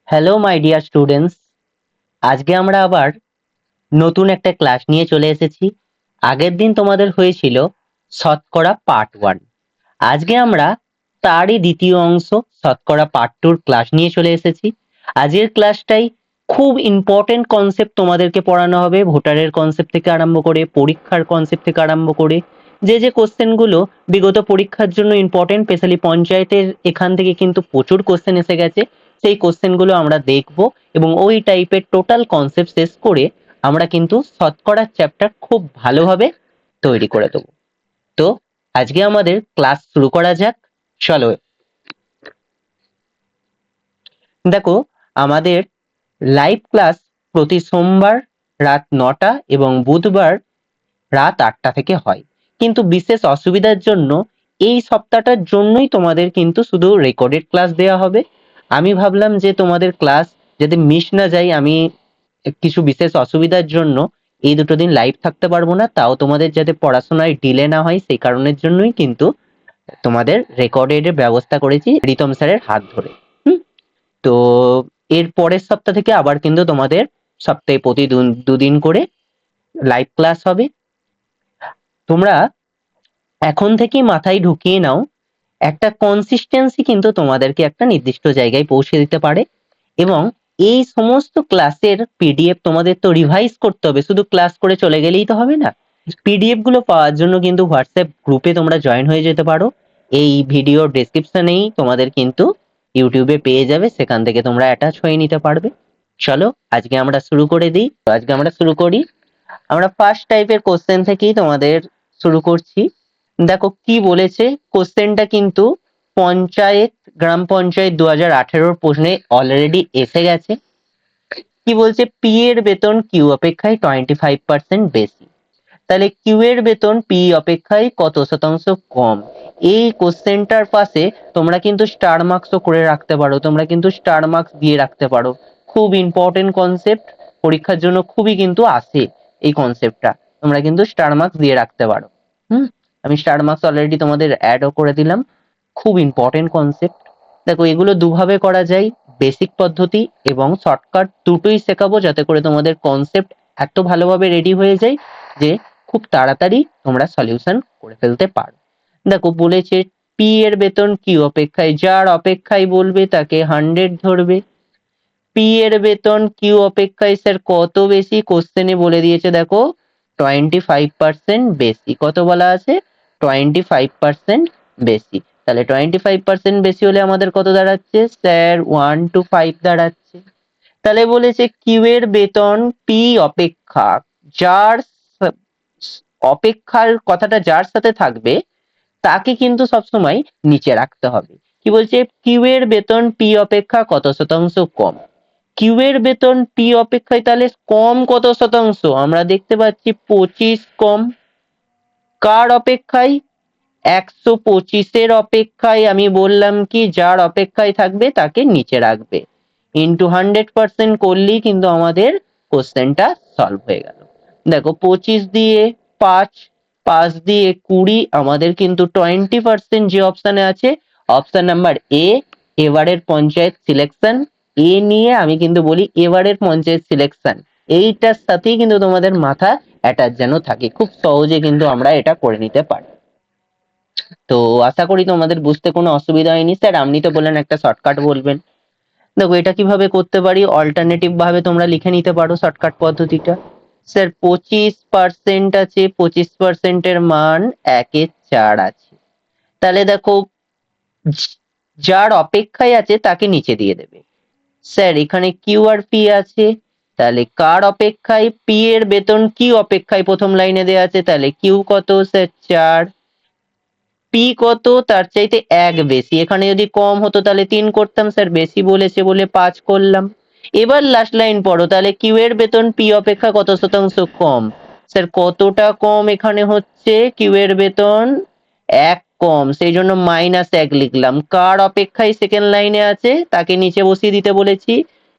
Hello my dear students, আজকে আমরা আবার নতুন একটা ক্লাস নিয়ে চলে এসেছি। আগের দিন তোমাদের হয়েছিল শতকরা পার্ট 1। আজকে আমরা তারই দ্বিতীয় অংশ শতকরা পার্ট 2 ক্লাস নিয়ে চলে এসেছি। আজকের ক্লাসটাই খুব ইম্পর্টেন্ট কনসেপ্ট তোমাদেরকে পড়ানো হবে, ভোটারের কনসেপ্ট থেকে আরম্ভ করে পরীক্ষার কনসেপ্ট থেকে আরম্ভ করে যে কোশ্চেনগুলো বিগত পরীক্ষার জন্য ইম্পর্টেন্ট, স্পেশালি পঞ্চায়েতের এখান থেকে কিন্তু প্রচুর কোশ্চেন এসে গেছে। সেই কোশ্চেনগুলো আমরা দেখব এবং ওই টাইপের টোটাল কনসেপ্ট শেষ করে আমরা কিন্তু শতকরার চ্যাপ্টার খুব ভালোভাবে তৈরি করে দেবো। তো আজকে আমাদের ক্লাস শুরু করা যাক। চলো, দেখো আমাদের লাইভ ক্লাস প্রতি সোমবার রাত 9টা এবং বুধবার রাত 8টা থেকে হয়, কিন্তু বিশেষ অসুবিধার জন্য এই সপ্তাহটার জন্যই তোমাদের কিন্তু শুধু রেকর্ডেড ক্লাস দেওয়া হবে। আমি ভাবলাম যে তোমাদের ক্লাস যাতে মিস না যায়, আমি কিছু বিশেষ অসুবিধার জন্য এই দুটো দিন লাইভ থাকতে পারবো না, তাও তোমাদের যাতে পড়াশোনায় ডিলে না হয় সেই কারণের জন্যই কিন্তু তোমাদের রেকর্ডেড এর ব্যবস্থা করেছি রিতম স্যারের হাত ধরে। তো এর পরের সপ্তাহ থেকে আবার কিন্তু তোমাদের সপ্তাহে প্রতি দুদিন করে লাইভ ক্লাস হবে। তোমরা এখন থেকেই মাথায় ঢুকিয়ে নাও, একটা কনসিস্টেন্সি কিন্তু তোমাদেরকে একটা নির্দিষ্ট জায়গায় পৌঁছে দিতে পারে। এবং এই সমস্ত ক্লাসের পিডিএফ তোমাদের তো রিভাইজ করতে হবে, শুধু ক্লাস করে চলে গেলেই তো হবে না। পিডিএফ গুলো পাওয়ার জন্য কিন্তু হোয়াটসঅ্যাপ গ্রুপে তোমরা জয়েন হয়ে যেতে পারো। এই ভিডিও ডেসক্রিপশনেই তোমাদের কিন্তু ইউটিউবে পেয়ে যাবে, সেখান থেকে তোমরা অ্যাটাচ হয়ে নিতে পারবে। চলো আজকে আমরা শুরু করে দিই। আজকে আমরা শুরু করি, আমরা ফার্স্ট টাইপের কোশ্চেন থেকেই তোমাদের শুরু করছি। দেখো কি বলেছে কোশ্চেনটা, কিন্তু পঞ্চায়েত গ্রাম পঞ্চায়েত 2018 প্রশ্নে অলরেডি এসে গেছে। কি বলছে, পি এর বেতন কিউ অপেক্ষায় 25% বেশি, তাহলে কিউ এর বেতন পি অপেক্ষায় কত শতাংশ কম। এই কোশ্চেনটার পাশে তোমরা কিন্তু স্টার মার্কসও করে রাখতে পারো, তোমরা কিন্তু স্টার মার্কস দিয়ে রাখতে পারো। খুব ইম্পর্টেন্ট কনসেপ্ট, পরীক্ষার জন্য খুবই কিন্তু আসে এই কনসেপ্টটা, তোমরা কিন্তু স্টার মার্কস দিয়ে রাখতে পারো। আমি স্টার মার্কস অলরেডি তোমাদের অ্যাডও করে দিলাম। খুব ইম্পর্টেন্ট কনসেপ্ট। দেখো এগুলো দুভাবে করা যায়, বেসিক পদ্ধতি এবং শর্টকাট, দুটোই শেখাবো যাতে করে তোমাদের কনসেপ্ট এত ভালোভাবে রেডি হয়ে যায় যে খুব তাড়াতাড়ি তোমরা সলিউশন করে ফেলতে পারো। দেখো বলেছে পি এর বেতন কিউ অপেক্ষায়, যার অপেক্ষায় বলবে তাকে 100 ধরবে। পি এর বেতন কিউ অপেক্ষায় স্যার কত বেশি, কোশ্চেনে বলে দিয়েছে দেখো 25% বেশি। কত বলা আছে? 25% বেশি। তাহলে 25% বেশি হলে আমাদের কত দাঁড়াচ্ছে স্যার? 1 to 5 দাঁড়াচ্ছে। তাহলে বলেছে কিউ এর বেতন পি অপেক্ষা, যার অপেক্ষার কথাটা যার সাথে থাকবে তাকে কিন্তু সবসময় নিচে রাখতে হবে। কি বলছে, কিউ এর বেতন পি অপেক্ষা কত শতাংশ কম। কিউ এর বেতন পি অপেক্ষায় তাহলে কম কত শতাংশ? আমরা দেখতে পাচ্ছি 25 কম। কার অপেক্ষায়? 125-এর অপেক্ষায়। আমি বললাম কি যার অপেক্ষায় থাকবে তাকে নিচে রাখবে, ইন্টু 100% করলেই কিন্তু আমাদের কোশ্চেনটা সলভ হয়ে গেল। দেখো 25 দিয়ে 5, 5 দিয়ে 20, আমাদের কিন্তু 20% যে অপশনে আছে অপশন নাম্বার এ, এবারের পঞ্চায়েত সিলেকশন। এ নিয়ে আমি কিন্তু বলি এবারের পঞ্চায়েত সিলেকশন, এইটার সাথেই কিন্তু তোমাদের মাথা অ্যাটাচ যেন থাকে, খুব সহজে কিন্তু আমরা এটা করে নিতে পারি। তো আশা করি তোমাদের বুঝতে কোনো অসুবিধা হয়নি। স্যার আপনি তো বললেন একটা শর্টকাট বলবেন। দেখো এটা কিভাবে করতে পারি, অল্টারনেটিভ ভাবে তোমরা লিখে নিতে পারো শর্টকাট পদ্ধতিটা। স্যার 25% আছে, 25%-এর মান 1/4 আছে। তাহলে দেখো যার অপেক্ষায় আছে তাকে নিচে দিয়ে দেবে। স্যার এখানে কিউ আর পি আছে, তাহলে কার অপেক্ষায়? পি এর বেতন কিউ অপেক্ষায় প্রথম লাইনে দেওয়া আছে, তাহলে কিউ কত স্যার? 4। পি কত? তার চাইতে 1 বেশি, এখানে যদি কম হতো তাহলে 3 করতাম, স্যার বেশি বলেছে বলে 5 করলাম। এবার লাস্ট লাইন পড়ো, তাহলে কিউ এর বেতন পি অপেক্ষা কত শতাংশ কম। স্যার কতটা কম এখানে হচ্ছে? কিউ এর বেতন 1 কম, সেই জন্য -1 লিখলাম। কার অপেক্ষায় সেকেন্ড লাইনে আছে তাকে নিচে বসিয়ে দিতে বলেছি,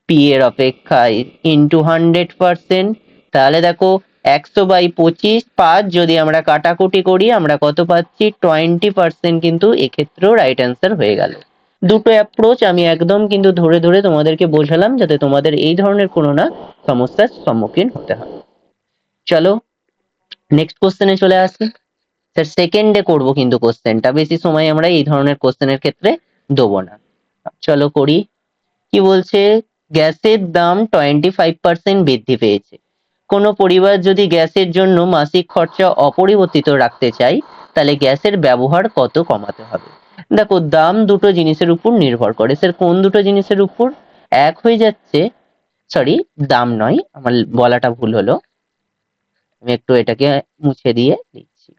পি এর অপেক্ষায়, ইন্টু 100%। তাহলে দেখো 100/25, 5 যদি আমরা কাটাকুটি করি আমরা কত পাচ্ছি? 20%, কিন্তু এক্ষেত্রেও রাইট অ্যান্সার হয়ে গেল। দুটো অ্যাপ্রোচ আমি একদম কিন্তু ধরে ধরে তোমাদেরকে বোঝালাম, যাতে তোমাদের এই ধরনের কোনো না সমস্যার সম্মুখীন হতে হয়। চলো নেক্সট কোশ্চেনে চলে আসি। স্যার সেকেন্ডে করবো কিন্তু কোশ্চেনটা, বেশি সময় আমরা এই ধরনের কোশ্চেনের ক্ষেত্রে দেবো না। চলো করি। কি বলছে, গ্যাসের দাম 25% বৃদ্ধি পেয়েছে। কোনো পরিবার যদি গ্যাসের জন্য মাসিক খরচা অপরিবর্তিত রাখতে চায়, তাহলে গ্যাসের ব্যবহার কত কমাতে হবে? দেখো, দাম দুটো জিনিসের উপর নির্ভর করে। স্যার কোন দুটো জিনিসের উপর? এক হয়ে যাচ্ছে, সরি, দাম নয়, আমার বলাটা ভুল হলো, আমি একটু এটাকে মুছে দিয়ে দিচ্ছি।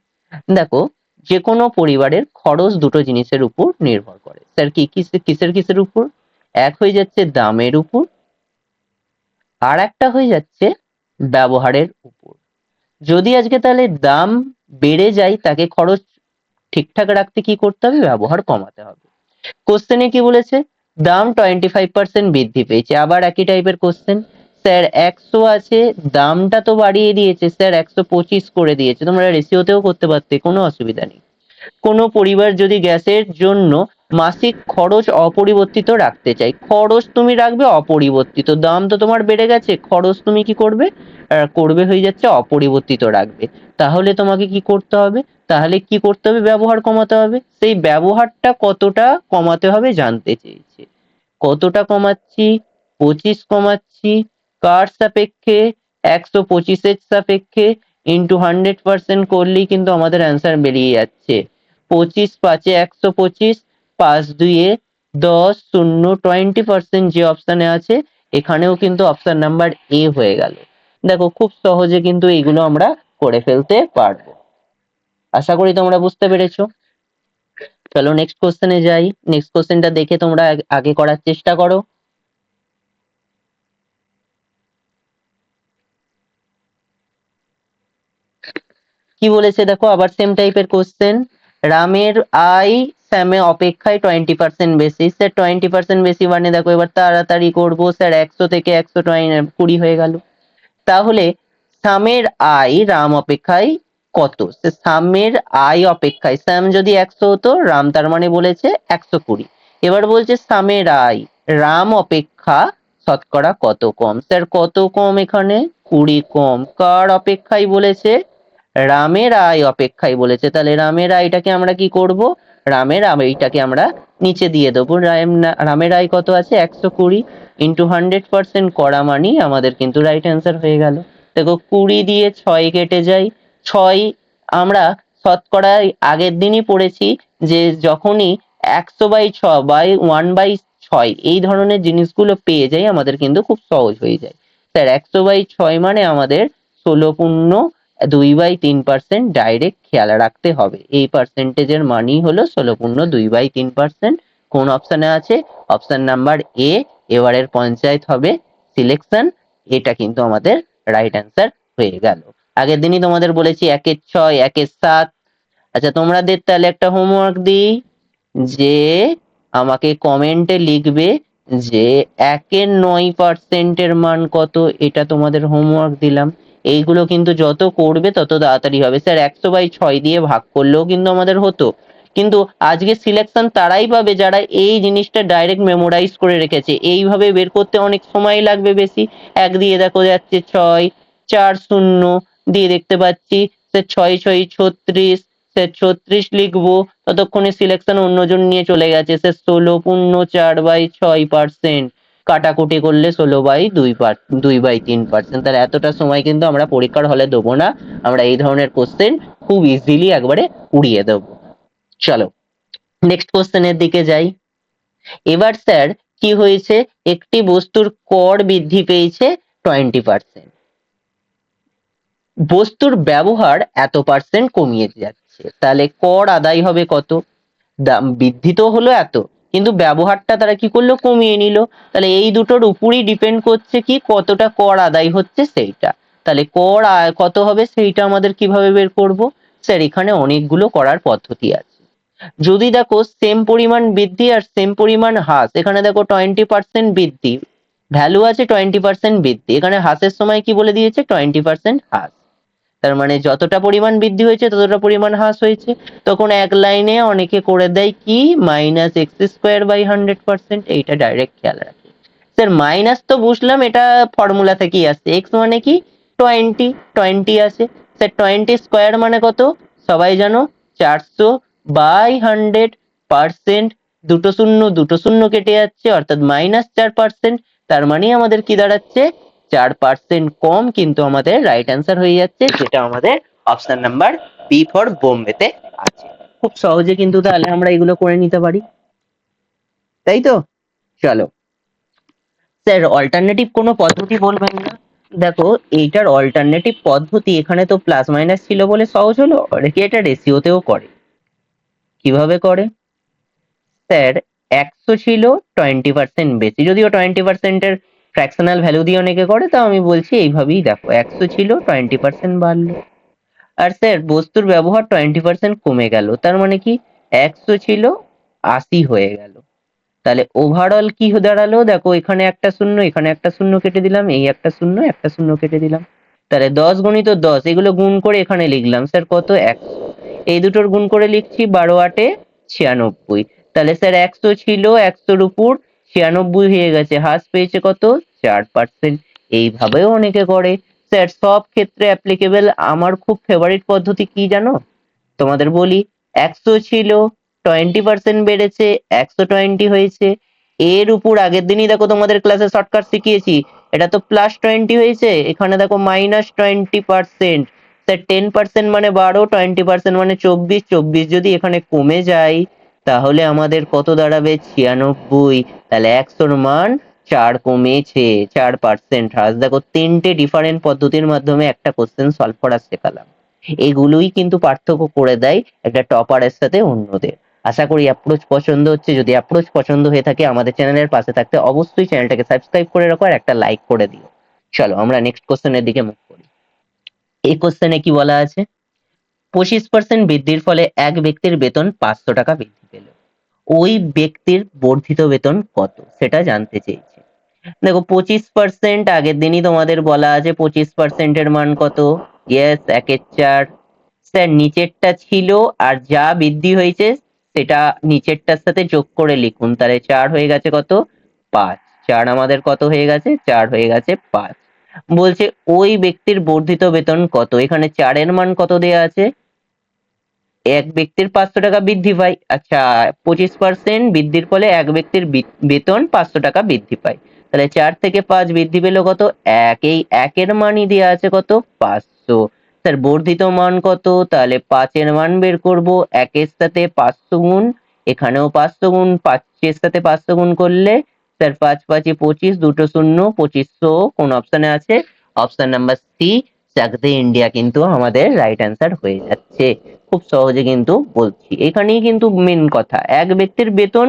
দেখো, যে কোনো পরিবারের খরচ দুটো জিনিসের উপর নির্ভর করে। স্যার কি কিসের কিসের উপর? এক হয়ে যাচ্ছে দামের উপর, আর একটা হয়ে যাচ্ছে ব্যবহারের উপর। যদি আজকে তাহলে দাম বেড়ে যায়, তাকে খরচ ঠিকঠাক রাখতে কি করতে হবে? ব্যবহার কমাতে হবে। কোশ্চেনে কি বলেছে? দাম 25% বৃদ্ধি পেয়েছে। আবার একই টাইপের কোশ্চেন। স্যার 100 আছে, দামটা তো বাড়িয়ে দিয়েছে, স্যার 125 করে দিয়েছে। তোমরা রেশিওতেও করতে পারতে, কোনো অসুবিধা নেই। কোনো পরিবার যদি গ্যাসের জন্য মাসিক খরচ অপরিবর্তিত রাখতে চায়, খরচ তুমি রাখবে অপরিবর্তিত, দাম তো তোমার বেড়ে গেছে, খরচ তুমি কি করবে? করবে হয়ে যাচ্ছে অপরিবর্তিত রাখবে। তাহলে তোমাকে কি করতে হবে? তাহলে কি করতে হবে? ব্যবহার কমাতে হবে। সেই ব্যবহারটা কতটা কমাতে হবে জানতে চেয়েছে। কতটা কমাচ্ছি? 25 কমাচ্ছি। কার সাপেক্ষে? 125 এর সাপেক্ষে। ইন্টু 100% করলেই কিন্তু আমাদের অ্যান্সার বেরিয়ে যাচ্ছে। 25 5 125, 5 2 10, 0, 20% যে অপশানে আছে, এখানেও কিন্তু অপশান নাম্বার এ হয়ে গেল। দেখো, খুব সহজে কিন্তু এগুলো আমরা করে ফেলতে পারবো। আশা করি তোমরা বুঝতে পেরেছো। চলো নেক্সট কোশ্চেনে যাই। নেক্সট কোশ্চেনটা দেখে তোমরা আগে করার চেষ্টা করো। কি বলেছে দেখো, আবার সেম টাইপের কোশ্চেন। রামের আয় শ্যামে অপেক্ষায় 20% বেশি। স্যার 20% বেশি মানে দেখো, এবার তাড়াতাড়ি করবো। স্যার 100 থেকে 120 হয়ে গেল। তাহলে শ্যামের আয় রাম অপেক্ষায় কত? শ্যামের আয় অপেক্ষায়, শ্যাম যদি 100 হতো, রাম তার মানে বলেছে 120। এবার বলছে শ্যামের আয় রাম অপেক্ষা শতকরা কত কম? স্যার কত কম? এখানে 20 কম। কার অপেক্ষায় বলেছে? রামের আয় অপেক্ষায় বলেছে। তাহলে রামের আয়টাকে আমরা কি করব? রামের আয়টাকে আমরা নিচে দিয়ে দেবো। রামের আয় কত আছে? 120 ইন্টু 100% করা মানেই আমাদের কিন্তু রাইট অ্যান্সার হয়ে গেল। দেখো, 20 দিয়ে 6 কেটে যায়। 6 আমরা শতকরা আগের দিনই পড়েছি যে যখনই 100/6 এই ধরনের জিনিসগুলো পেয়ে যাই, আমাদের কিন্তু খুব সহজ হয়ে যায়। স্যার 100/6 মানে আমাদের 16.2/3% ডাইরেক্ট খেয়াল রাখতে হবে। এই পার্সেন্টেজের মানই হলো 16.2/3%। কোন অপশনে আছে? Option number A. এবারের পঞ্চায়েত হবে সিলেকশন। এটা কিন্তু আমাদের রাইট অ্যান্সার হয়ে গেল। আগের দিনই তোমাদের বলেছি 1-6, 1-7। আচ্ছা, তোমাদের তাহলে একটা হোমওয়ার্ক দিই, যে আমাকে কমেন্টে লিখবে যে 9% মান কত। এটা তোমাদের হোমওয়ার্ক দিলাম। এইগুলো কিন্তু যত করবে তত তাড়াতাড়ি হবে। স্যার 100/6 দিয়ে ভাগ করলেও কিন্তু আমাদের হতো, কিন্তু আজকে সিলেকশন তারাই পাবে যারা এই জিনিসটা ডাইরেক্ট মেমোরাইজ করে রেখেছে। এইভাবে বের করতে অনেক সময় লাগবে বেশি। 1 দিয়ে দেখো যাচ্ছে 6, 4 0 দিয়ে দেখতে পাচ্ছি। স্যার 6 6 36, স্যার 36 লিখবো, ততক্ষণে সিলেকশন অন্যজন নিয়ে চলে গেছে। স্যার 16.4/6%। কাটাকুটি করলে 16/2/3%। তাহলে এতটা সময় কিন্তু আমরা পরীক্ষার হলে দেবো না। আমরা এই ধরনের কোশ্চেন খুব ইজিলি একবারে উড়িয়ে দেবো। চলো নেক্সট কোশ্চেনের দিকে যাই। এবার স্যার কি হয়েছে? একটি বস্তুর কর বৃদ্ধি পেয়েছে 20%, বস্তুর ব্যবহার এত পার্সেন্ট কমিয়ে যাচ্ছে। তাহলে কর আদায় হবে কত? দাম বৃদ্ধি তো হলো এত, কিন্তু ব্যবহারটা তারা কি করলো? কমিয়ে নিল। তাহলে এই দুটোর উপরই ডিপেন্ড করছে কি কতটা কর আদায় হচ্ছে সেইটা। তাহলে কর কত হবে সেইটা আমাদের কিভাবে বের করব? স্যার এখানে অনেকগুলো করার পদ্ধতি আছে। যদি দেখো সেম পরিমাণ বৃদ্ধি আর সেম পরিমাণ হ্রাস, এখানে দেখো 20% বৃদ্ধি, ভ্যালু আছে 20% বৃদ্ধি, এখানে হ্রাসের সময় কি বলে দিয়েছে? 20% হ্রাস। তার মানে যতটা পরিমাণ বৃদ্ধি হয়েছে ততটা পরিমাণ হ্রাস হয়েছে। তখন এক লাইনে অনেকে করে দেয় কি -x²/100%, এইটা ডাইরেক্ট খেয়াল রাখি। স্যার মাইনাস তো বুঝলাম, এটা ফর্মুলা থেকেই আসছে। এক্স মানে কি 20, 20 আছে। স্যার 20 স্কোয়ার মানে কত সবাই জানো, 400/100%। দুটো শূন্য দুটো শূন্য কেটে যাচ্ছে, অর্থাৎ -4%। তার মানে আমাদের কি দাঁড়াচ্ছে, 4% কম, কিন্তু আমাদের রাইট অ্যান্সার হয়ে যাচ্ছে, যেটা আমাদের অপশন নাম্বার বি ফর বোম্বেতে আছে। খুব সহজে কিন্তু তাহলে আমরা এগুলো করে নিতে পারি, তাই তো? চলো স্যার, অল্টারনেটিভ কোনো পদ্ধতি বলবেন না? দেখো, এইটার অল্টারনেটিভ পদ্ধতি, এখানে তো প্লাস মাইনাস ছিল বলে সহজ হলো, অনেকে এটা রেশিওতেও করে। কিভাবে করে? স্যার, 100 ছিল 20% বেশি, যদিও 20% এর ফ্র্যাকশনাল ভ্যালু দিয়ে অনেকে করে, তাও আমি বলছি এইভাবেই দেখো, 100 ছিল 20% বাড়লো। আর স্যার বস্তুর ব্যবহার 20% কমে গেল, তার মানে কি 100 ছিল 80 হয়ে গেল। তাহলে ওভারঅল কি দাঁড়ালো, দেখো এখানে একটা শূন্য, এখানে একটা শূন্য কেটে দিলাম, এই একটা শূন্য, একটা শূন্য কেটে দিলাম। তাহলে 10 গুণিত 10, এগুলো গুণ করে এখানে লিখলাম স্যার কত, 100। এই দুটোর গুণ করে লিখছি 12 × 8 = 96। তাহলে স্যার 100 ছিল, 100-র উপর 96 হয়ে গেছে, হ্রাস পেয়েছে কত, 4%। এইভাবেও অনেকে করে। স্যার সব ক্ষেত্রে অ্যাপ্লিকেবল। আমার খুব ফেভারিট পদ্ধতি কি জানো তোমাদের বলি, 100 ছিল 20% বেড়েছে, 120 হয়েছে। এর উপর আগের দিনই দেখো তোমাদের ক্লাসে শর্টকাট শিখিয়েছি, এটা তো +20 হয়েছে, এখানে দেখো -20%। স্যার 10% মানে 12, 20% মানে 24, 24 যদি এখানে কমে যায় তাহলে আমাদের কত দাঁড়াবে, 96। তাহলে 100-র মান 4 কমেছে, 4% হ্রাস। দেখো, 3টে ডিফারেন্ট পদ্ধতির মাধ্যমে একটা কোশ্চেন সলভ করা শেখালাম। এগুলোই কিন্তু পার্থক্য করে দেয় একটা টপারের সাথে অন্যদের। আশা করি অ্যাপ্রোচ পছন্দ হচ্ছে। যদি অ্যাপ্রোচ পছন্দ হয়ে থাকে, আমাদের চ্যানেলের পাশে থাকতে অবশ্যই চ্যানেলটাকে সাবস্ক্রাইব করে রাখো আর একটা লাইক করে দিও। চলো আমরা নেক্সট কোশ্চেনের দিকে মুভ করি। এই কোশ্চেনে কি বলা আছে, 25% বৃদ্ধির ফলে এক ব্যক্তির বেতন 500 টাকা বৃদ্ধি পেল, ওই ব্যক্তির বর্ধিত বেতন কত সেটা জানতে চেয়েছে। দেখো, 25% আগের দিনই তোমাদের বলা আছে, 25% এর মান কত, ইয়েস 1/4। স্যার নিচেরটা ছিল, আর যা বৃদ্ধি হয়েছে সেটা নিচেরটার সাথে যোগ করে লিখুন, তাহলে 4 হয়ে গেছে কত, 5। 4 আমাদের কত হয়ে গেছে, 4 হয়ে গেছে 5। বলছে ওই ব্যক্তির বর্ধিত বেতন কত, এখানে 4 এর মান কত দেয়া আছে, এক ব্যক্তির 500 টাকা বৃদ্ধি পায়। আচ্ছা, 25% বৃদ্ধির ফলে এক ব্যক্তির বেতন 500 টাকা বৃদ্ধি পায়। তাহলে 4 থেকে 5 বৃদ্ধি পেল কত, 1। এই 1 এর মানই দেওয়া আছে কত, 500। স্যার বর্ধিত মান কত, তাহলে 5 এর মান বের করব। 1 এর সাথে 500 গুণ, এখানেও 500 গুণ, 5 এর সাথে 500 গুণ করলে স্যার 5 5 25, দুটো শূন্য, 2500 কোন অপশনে আছে, অপশন নাম্বার সি, চাকদে ইন্ডিয়া কিন্তু আমাদের রাইট অ্যান্সার হয়ে যাচ্ছে। খুব সহজে কিন্তু বলছি, এখানেই কিন্তু মেন কথা, এক ব্যক্তির বেতন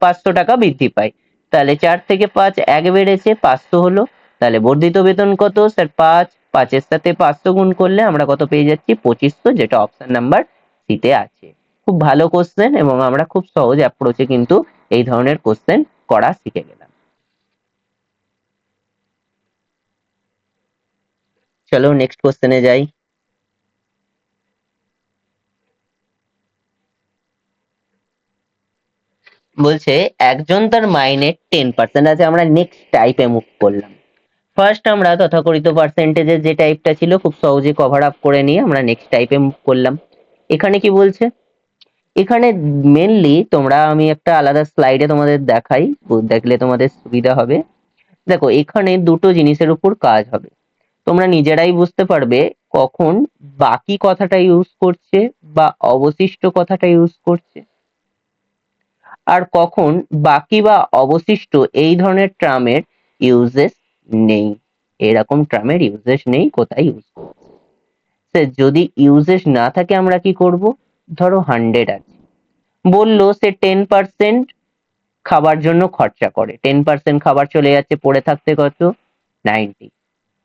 500 টাকা বৃদ্ধি পায়, তাহলে 4 থেকে 5 এক বেড়েছে, 500 হলো। তাহলে বর্ধিত বেতন কত, স্যার 5, 5 এর সাথে 500 গুণ করলে আমরা কত পেয়ে যাচ্ছি, 2500, যেটা অপশন নাম্বার সিতে আছে। খুব ভালো কোশ্চেন, এবং আমরা খুব সহজ অ্যাপ্রোচে কিন্তু এই ধরনের কোশ্চেন করা শিখে গেলাম। চলো নেক্সট কোশ্চেনে যাই। বলছে একজন তার মাইনে 10% আছে, আমরা নেক্সট টাইপে মুভ করলাম। ফার্স্ট আমরা তথাকথিত পার্সেন্টেজের যে টাইপটা ছিল খুব সহজে কভার আপ করে নিয়ে আমরা নেক্সট টাইপে মুভ করলাম। এখানে কি বলছে, এখানে মেনলি তোমরা, আমি একটা আলাদা স্লাইডে তোমাদের দেখাই, দেখলে তোমাদের সুবিধা হবে। দেখো, এখানে দুটো জিনিসের উপর কাজ হবে, তোমরা নিজেরাই বুঝতে পারবে কখন বাকি কথাটা ইউজ করছে বা অবশিষ্ট কথাটা ইউজ করছে, আর কখন বাকি বা অবশিষ্ট এই ধরনের ট্রামের ইউজেস নেই। এরকম ট্রামের ইউজেস নেই, কোথায় ইউজ করছে। যদি ইউজেস না থাকে আমরা কি করব, ধরো 100 আছে, বললো সে 10% খাবার জন্য খরচা করে, 10% খাবার চলে যাচ্ছে, পড়ে থাকতে কত, 90।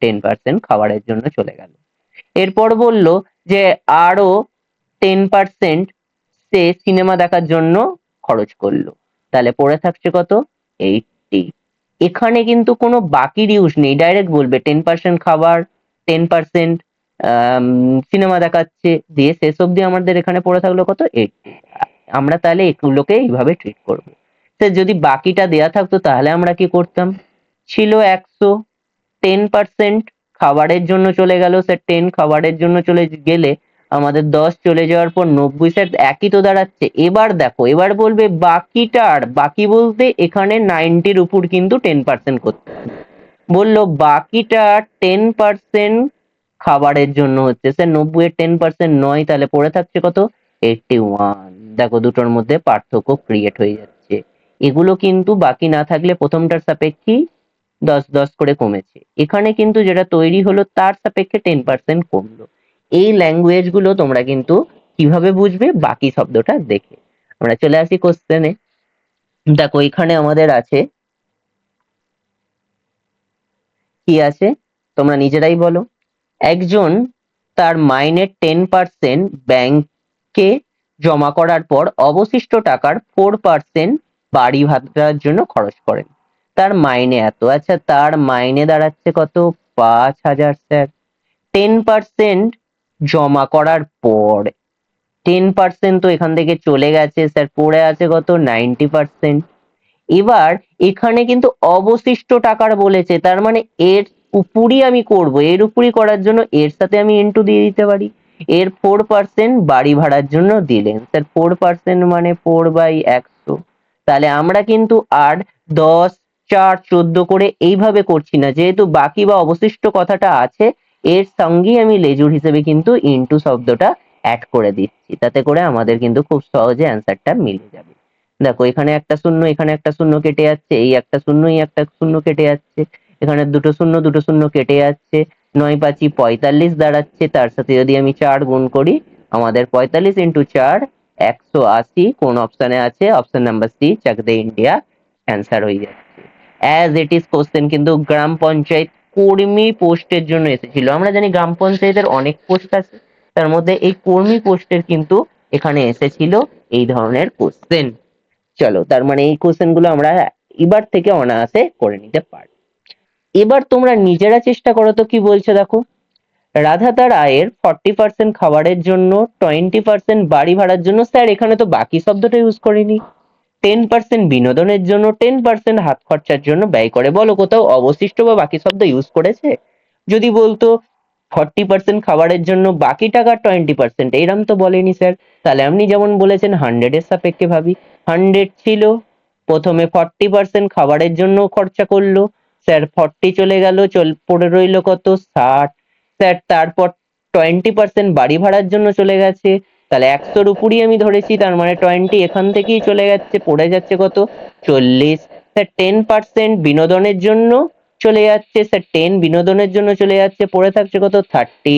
10% খাবারের জন্য চলে গেল। এরপর বলল যে আরো 10% সে সিনেমা দেখার জন্য খরচ করলো, তাহলে পড়ে থাকছে কত, 80। এখানে কিন্তু কোনো বাকির ইউজ নেই, ডাইরেক্ট বলবে 10% খাবার, 10% সিনেমা দেখাচ্ছে, দিয়ে শেষ অবধি আমাদের এখানে পড়ে থাকলো কত 80। আমরা তাহলে এগুলোকে এইভাবে ট্রিট করবো। যদি বাকিটা দেয়া থাকতো তাহলে আমরা কি করতাম, ছিল 100, 10% খাবারের জন্য চলে গেল স্যার, 10 খাবারের জন্য চলে গেলে আমাদের 10 চলে যাওয়ার পর 90 স্যার একই তো দাঁড়াচ্ছে। এবার দেখো, এবার বলবে বাকিটার, বাকি বলতে এখানে 90-র উপর কিন্তু 10% করতে হবে। বললো বাকিটা 10% খাবারের জন্য হচ্ছে স্যার, 90 এর 10% নয়, তাহলে পড়ে থাকছে কত 81। দেখো দুটোর মধ্যে পার্থক্য ক্রিয়েট হয়ে যাচ্ছে। এগুলো কিন্তু বাকি না থাকলে প্রথমটার সাপেক্ষে 10-10 করে কমেছে, এখানে কিন্তু যেটা তৈরি হলো তার সাপেক্ষে 10% কমলো। এই ল্যাঙ্গুয়েজ গুলো তোমরা কিন্তু কিভাবে বুঝবে, বাকি শব্দটা দেখে। আমরা চলে আসি কোশ্চেনে। দেখো এখানে আমাদের আছে, কি আছে তোমরা নিজেরাই বলো। একজন তার মাইনের 10% ব্যাংকে জমা করার পর অবশিষ্ট টাকার 4% বাড়ি ভাড়ার জন্য খরচ করেন। তার মাইনে এত, আচ্ছা তার মাইনে দাঁড়াচ্ছে কত 5,000 স্যার। 10% জমা করার পর 10% তো এখান থেকে চলে গেছে স্যার, পড়ে আছে কত 90%। এবার এখানে কিন্তু অবশিষ্ট টাকার বলেছে, তার মানে এর উপরই আমি করব, এর উপরই করার জন্য এর সাথে আমি ইন্টু দিয়ে দিতে পারি। এর 4% বাড়ি ভাড়ার জন্য দিলেন স্যার, 4% মানে 4/100। তাহলে আমরা কিন্তু আর 10, 4, 14 করে এইভাবে করছি না, যেহেতু বাকি বা অবশিষ্ট কথাটা আছে, এর সঙ্গেই আমি লেজুর হিসেবে কিন্তু ইন্টু শব্দটা অ্যাড করে দিচ্ছি, তাতে করে আমাদের কিন্তু খুব সহজে অ্যান্সারটা মিলে যাবে। দেখো এখানে একটা শূন্য, এখানে একটা শূন্য কেটে যাচ্ছে, এই একটা শূন্য, এই একটা শূন্য কেটে যাচ্ছে, এখানে দুটো শূন্য, দুটো শূন্য কেটে যাচ্ছে, 9×5 = 45 দাঁড়াচ্ছে। তার সাথে যদি আমি 4 গুণ করি, আমাদের 45 × 4 180 কোন অপশনে আছে, অপশন নাম্বার সি, চাক দে ইন্ডিয়া, অ্যান্সার হয়ে যাচ্ছে। অ্যাজ ইট ইজ কোশ্চেন কিন্তু গ্রাম পঞ্চায়েত কর্মী পোস্টের জন্য এসেছিল। আমরা জানি গ্রাম পঞ্চায়েতের অনেক পোস্ট আছে, তার মধ্যে এই কর্মী পোস্টের কিন্তু এখানে এসেছিল এই ধরনের কোশ্চেন। চলো, তার মানে এই কোশ্চেন গুলো আমরা এবার থেকে অনায়াসে করে নিতে পারি। এবার তোমরা নিজেরা চেষ্টা করো তো কি বলছে দেখো। রাধা তার আয়ের 40% খাবারের জন্য, 20% বাড়ি ভাড়ার জন্য, স্যার এখানে তো বাকি শব্দটা ইউজ করিনি, 10% বিনোদনের জন্য, 10% হাত খরচার জন্য ব্যয় করে। বলো কোথাও অবশিষ্ট বা বাকি শব্দ ইউজ করেছে? যদি বলতো 40% খাবারের জন্য, বাকি টাকা 20%, এইরকম তো বলেনি স্যার। তাহলে আপনি যেমন বলেছেন 100 এর সাপেক্ষে ভাবি, 100 ছিল, প্রথমে 40% খাবারের জন্য খরচা করলো স্যার, 40 চলে গেল, পড়ে রইল কত 60 স্যার। তারপর 20% বাড়ি ভাড়ার জন্য চলে গেছে, তাহলে 100-র উপরই আমি ধরেছি, তার মানে 20 এখান থেকেই চলে যাচ্ছে, পড়ে যাচ্ছে কত 40 স্যার। 10% বিনোদনের জন্য চলে যাচ্ছে স্যার, 10 বিনোদনের জন্য চলে যাচ্ছে, পড়ে থাকছে কত 30।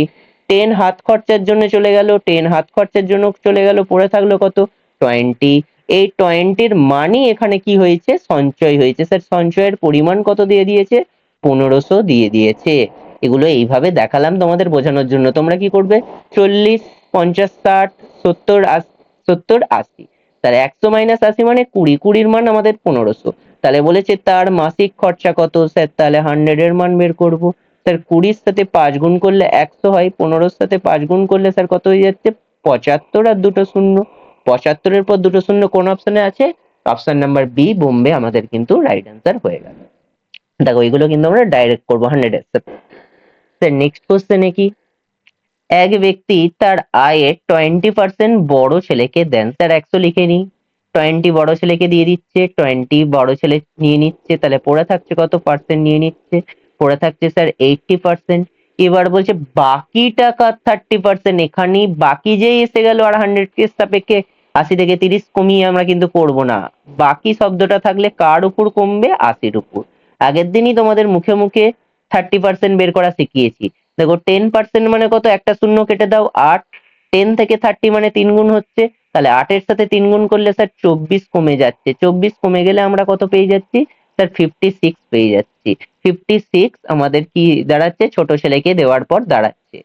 10 হাত খরচার জন্য চলে গেল, 10 হাত খরচার জন্য চলে গেল, পড়ে থাকলো কত 20। এই 20-র মানই এখানে কি হয়েছে, সঞ্চয় হয়েছে স্যার। সঞ্চয়ের পরিমাণ কত দিয়ে দিয়েছে, 1500 দিয়ে দিয়েছে। এগুলো এইভাবে দেখালাম তোমাদের বোঝানোর জন্য। তোমরা কি করবে, 40, 50, 60, 70, 70, 80, তাহলে 100 - 80 মানে 20, 20-র মান আমাদের 1500। তাহলে বলেছে তার মাসিক খরচা কত স্যার, তাহলে 100 এর মান বের করবো স্যার। 20-র সাথে 5 গুণ করলে 100 হয়, 15-র সাথে 5 গুণ করলে স্যার কত হয়ে যাচ্ছে 75, আর দুটো শূন্য। 75-এর পর দুটো শূন্য কোন অপশনে আছে, অপশন নাম্বার বি, বোম্বে, আমাদের কিন্তু রাইট অ্যান্সার হয়ে গেল। দেখো এগুলো কিন্তু আমরা ডাইরেক্ট করবো 100 এর সাথে। স্যার নেক্সট কোশ্চেনে কি, এক ব্যক্তি তার আয়ের 20% বড় ছেলেকে দেন। স্যার 100 লিখে নিই, 20 বড় ছেলেকে দিয়ে দিচ্ছে, 20 বড় ছেলে নিয়ে নিচ্ছে, তাহলে পড়ে থাকছে কত পার্সেন্ট নিয়ে নিচ্ছে, পড়ে থাকছে স্যার 80%। এবার বলছে বাকি টাকা 30%, এখানেই বাকি যেই এসে গেল, আর 100 এর সাপেক্ষে 80 থেকে 30 কমিয়ে আমরা কিন্তু করব না। বাকি শব্দটা থাকলে কার উপর কমবে, 80-র উপর। আগের দিনই তোমাদের মুখে মুখে 30% বের করা শিখিয়েছি। দেখো 10% মানে কত, একটা শূন্য কেটে দাও 8, 10 থেকে 30 মানে 3 গুণ হচ্ছে, তাহলে 8-এর সাথে 3 গুণ করলে স্যার 24 কমে যাচ্ছে। 24 কমে গেলে আমরা কত পেয়ে যাচ্ছি স্যার, 56 পেয়ে যাচ্ছি। 56 আমাদের কি দাঁড়াচ্ছে, ছোট ছেলেকে দেওয়ার পর দাঁড়াচ্ছে।